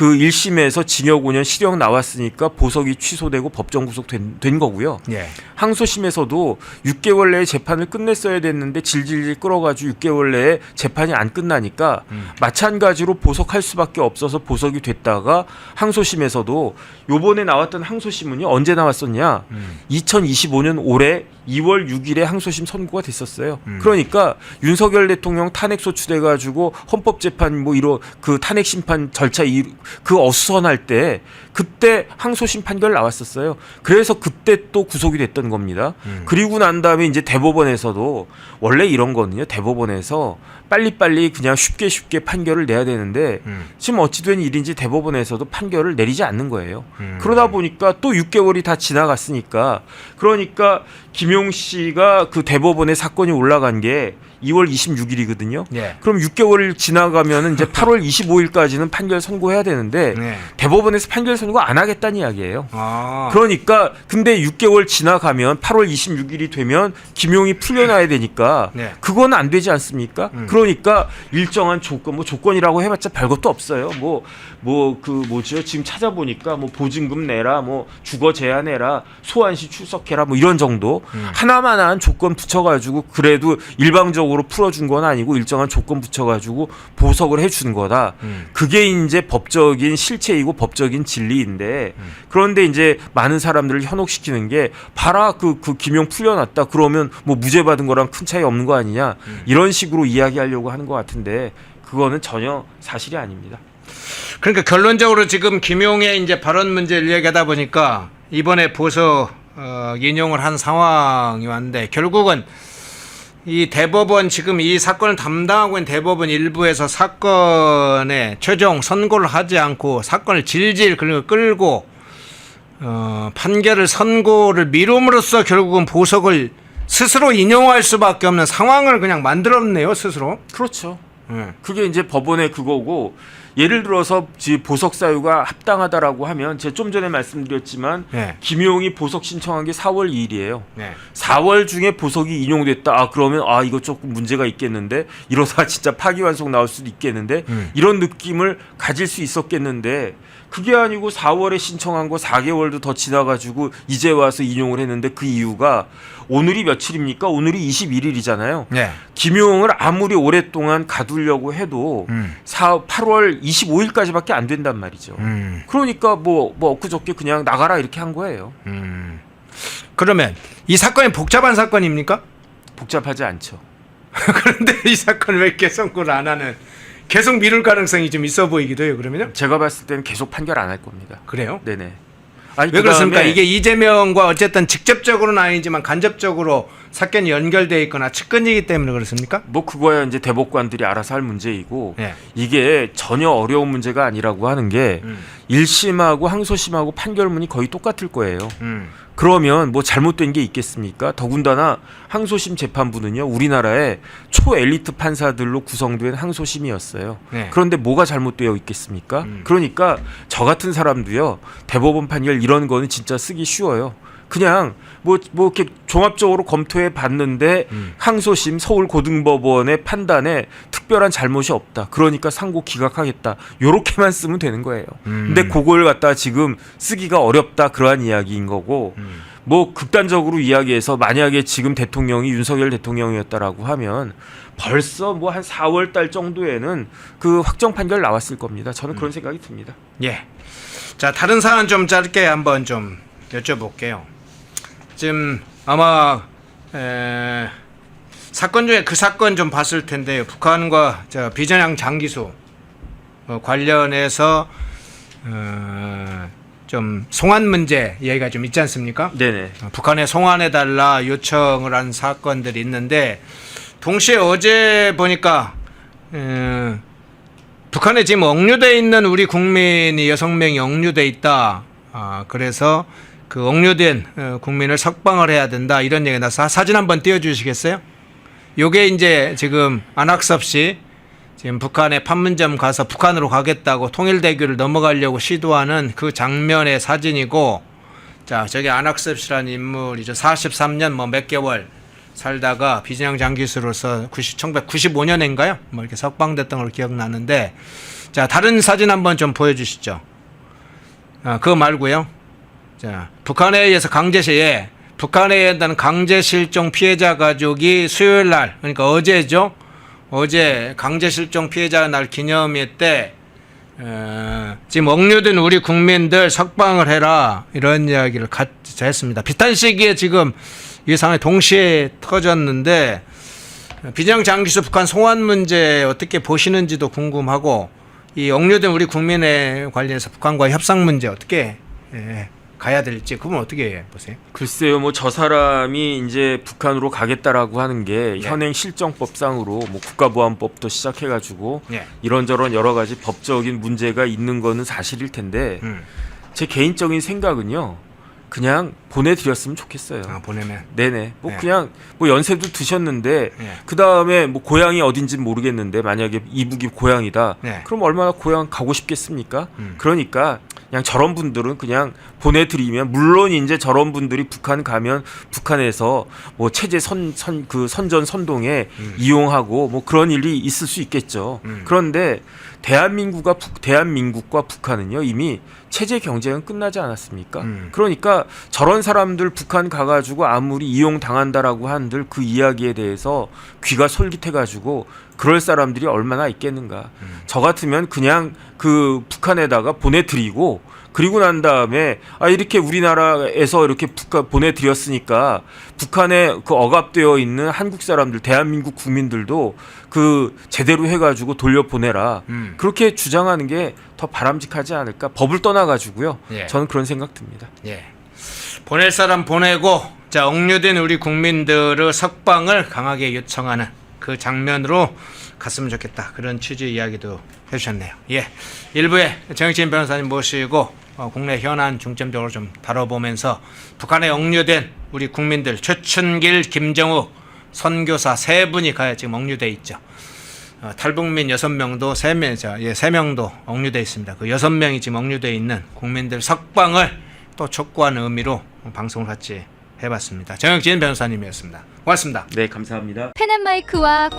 그 1심에서 징역 5년 실형 나왔으니까 보석이 취소되고 법정 구속된 거고요. 예. 항소심에서도 6개월 내에 재판을 끝냈어야 됐는데 질질질 끌어가지고 6개월 내에 재판이 안 끝나니까 마찬가지로 보석할 수밖에 없어서 보석이 됐다가 항소심에서도 요번에 나왔던 항소심은요 언제 나왔었냐 2025년 올해 2월 6일에 항소심 선고가 됐었어요. 그러니까 윤석열 대통령 탄핵 소추돼가지고 헌법재판 뭐 이런 그 탄핵 심판 절차 그 어수선할 때 그때 항소심 판결 나왔었어요. 그래서 그때 또 구속이 됐던 겁니다. 그리고 난 다음에 이제 대법원에서도 원래 이런 거는요 대법원에서 빨리빨리 그냥 쉽게 판결을 내야 되는데 지금 어찌된 일인지 대법원에서도 판결을 내리지 않는 거예요. 그러다 보니까 또 6개월이 다 지나갔으니까 그러니까 김용 씨가 그 대법원에 사건이 올라간 게 2월 26일이거든요. 예. 그럼 6개월 지나가면은 이제 8월 25일까지는 판결 선고해야 되는데 네. 대법원에서 판결 선고 안 하겠다는 이야기예요. 아. 그러니까 근데 6개월 지나가면 8월 26일이 되면 김용이 풀려나야 되니까 네. 그건 안 되지 않습니까? 그러니까 일정한 조건 뭐 조건이라고 해봤자 별것도 없어요. 뭐죠? 지금 찾아보니까 뭐 보증금 내라, 뭐 주거 제한해라, 소환시 출석해라, 뭐 이런 정도 하나만한 조건 붙여가지고 그래도 일방적으로 풀어준 건 아니고 일정한 조건 붙여가지고 보석을 해준 거다. 그게 이제 법적인 실체이고 법적인 진리인데 그런데 이제 많은 사람들을 현혹시키는 게 봐라 그 김용 풀려났다 그러면 뭐 무죄 받은 거랑 큰 차이 없는 거 아니냐 이런 식으로 이야기하려고 하는 것 같은데 그거는 전혀 사실이 아닙니다. 그러니까 결론적으로 지금 김용의 이제 발언 문제를 얘기하다 보니까 이번에 보석 인용을 한 상황이 왔는데 결국은 이 대법원 지금 이 사건을 담당하고 있는 대법원 일부에서 사건에 최종 선고를 하지 않고 사건을 질질 끌고 판결을 선고를 미룸으로써 결국은 보석을 스스로 인용할 수밖에 없는 상황을 그냥 만들었네요 스스로. 그렇죠. 그게 이제 법원의 그거고 예를 들어서 보석 사유가 합당하다라고 하면 제가 좀 전에 말씀드렸지만 네. 김용이 보석 신청한 게 4월 2일이에요. 네. 4월 중에 보석이 인용됐다. 그러면 이거 조금 문제가 있겠는데 이러다가 진짜 파기환송 나올 수도 있겠는데 이런 느낌을 가질 수 있었겠는데 그게 아니고 4월에 신청한 거 4개월도 더 지나가지고 이제 와서 인용을 했는데 그 이유가 오늘이 며칠입니까? 오늘이 21일이잖아요. 네. 김용을 아무리 오랫동안 가두려고 해도 8월 25일까지밖에 안 된단 말이죠. 그러니까 뭐 엊그저께 그냥 나가라 이렇게 한 거예요. 그러면 이 사건이 복잡한 사건입니까? 복잡하지 않죠. 그런데 이 사건을 왜 이렇게 선고를 안 하는 계속 미룰 가능성이 좀 있어 보이기도 해요. 그러면요? 제가 봤을 때는 계속 판결 안 할 겁니다. 그래요? 네네. 아니, 왜 그렇습니까? 그다음에 이게 이재명과 어쨌든 직접적으로는 아니지만 간접적으로 사건이 연결돼 있거나 측근이기 때문에 그렇습니까? 뭐 그거야 이제 대법관들이 알아서 할 문제이고 네. 이게 전혀 어려운 문제가 아니라고 하는 게 1심하고 항소심하고 판결문이 거의 똑같을 거예요. 그러면 뭐 잘못된 게 있겠습니까? 더군다나 항소심 재판부는요 우리나라의 초엘리트 판사들로 구성된 항소심이었어요. 네. 그런데 뭐가 잘못되어 있겠습니까? 그러니까 저 같은 사람도요 대법원 판결 이런 거는 진짜 쓰기 쉬워요. 그냥 뭐 이렇게 종합적으로 검토해 봤는데 항소심 서울고등법원의 판단에 특별한 잘못이 없다. 그러니까 상고 기각하겠다. 요렇게만 쓰면 되는 거예요. 근데 그걸 갖다 지금 쓰기가 어렵다 그러한 이야기인 거고 뭐 극단적으로 이야기해서 만약에 지금 대통령이 윤석열 대통령이었다라고 하면 벌써 뭐 한 4월 달 정도에는 그 확정 판결 나왔을 겁니다. 저는 그런 생각이 듭니다. 예. 자, 다른 사안 좀 짧게 한번 좀 여쭤볼게요. 지금 아마 사건 중에 그 사건 좀 봤을 텐데요. 북한과 비전향 장기수 관련해서 좀 송환 문제 얘기가 좀 있지 않습니까? 네네. 북한에 송환해달라 요청을 한 사건들이 있는데 동시에 어제 보니까 북한에 지금 억류돼 있는 우리 국민이 6명이 억류돼 있다. 그래서 그 억류된 국민을 석방을 해야 된다 이런 얘기가 나서 사진 한번 띄워주시겠어요? 요게 이제 지금 안학섭 씨 지금 북한의 판문점 가서 북한으로 가겠다고 통일대교를 넘어가려고 시도하는 그 장면의 사진이고, 자 저기 안학섭 씨라는 인물이죠. 43년 뭐 몇 개월 살다가 비전향 장기수로서 1995년인가요? 뭐 이렇게 석방됐던 걸로 기억나는데, 자, 다른 사진 한번 좀 보여주시죠. 그거 말고요. 자, 북한에 의해서 북한에 의한 강제 실종 피해자 가족이 수요일 날, 그러니까 어제죠. 어제 강제 실종 피해자 날 기념회 때 지금 억류된 우리 국민들 석방을 해라 이런 이야기를 같이 했습니다. 비슷한 시기에 지금 이 상황이 동시에 터졌는데 비정 장기수 북한 송환 문제 어떻게 보시는지도 궁금하고 이 억류된 우리 국민에 관련해서 북한과 협상 문제 어떻게 가야 될지 그건 어떻게 보세요? 글쎄요, 뭐 저 사람이 이제 북한으로 가겠다라고 하는 게 네. 현행 실정법상으로 뭐 국가보안법도 시작해가지고 네. 이런저런 여러 가지 법적인 문제가 있는 거는 사실일 텐데 제 개인적인 생각은요, 그냥 보내드렸으면 좋겠어요. 보내면. 네네. 뭐 네. 그냥 뭐 연세도 드셨는데 네. 그 다음에 뭐 고향이 어딘지는 모르겠는데 만약에 이북이 고향이다. 네. 그럼 얼마나 고향 가고 싶겠습니까? 그러니까 그냥 저런 분들은 그냥 보내드리면, 물론 이제 저런 분들이 북한 가면 북한에서 뭐 체제 선전 선동에 이용하고 뭐 그런 일이 있을 수 있겠죠. 그런데 대한민국과 북한은요 이미 체제 경쟁은 끝나지 않았습니까? 그러니까 저런 사람들 북한 가가지고 아무리 이용 당한다라고 한들 그 이야기에 대해서 귀가 솔깃해가지고 그럴 사람들이 얼마나 있겠는가. 저 같으면 그냥 그 북한에다가 보내드리고, 그리고 난 다음에 이렇게 우리나라에서 이렇게 북한 보내드렸으니까 북한에 그 억압되어 있는 한국 사람들, 대한민국 국민들도 그 제대로 해가지고 돌려보내라. 그렇게 주장하는 게 더 바람직하지 않을까. 법을 떠나가지고요. 예. 저는 그런 생각 듭니다. 예. 보낼 사람 보내고, 자, 억류된 우리 국민들의 석방을 강하게 요청하는 그 장면으로 갔으면 좋겠다. 그런 취지 이야기도 해주셨네요. 예. 일부에 정익진 변호사님 모시고 국내 현안 중점적으로 좀 다뤄보면서 북한에 억류된 우리 국민들 최춘길, 김정욱 선교사 세 분이 지금 억류돼 있죠. 탈북민 6명도 3명도 억류돼 있습니다. 그 6명이 지금 억류돼 있는 국민들 석방을 또 촉구하는 의미로 방송을 같이 해봤습니다. 정익진 변호사님이었습니다. 고맙습니다. 네, 감사합니다. 펜앤마이크와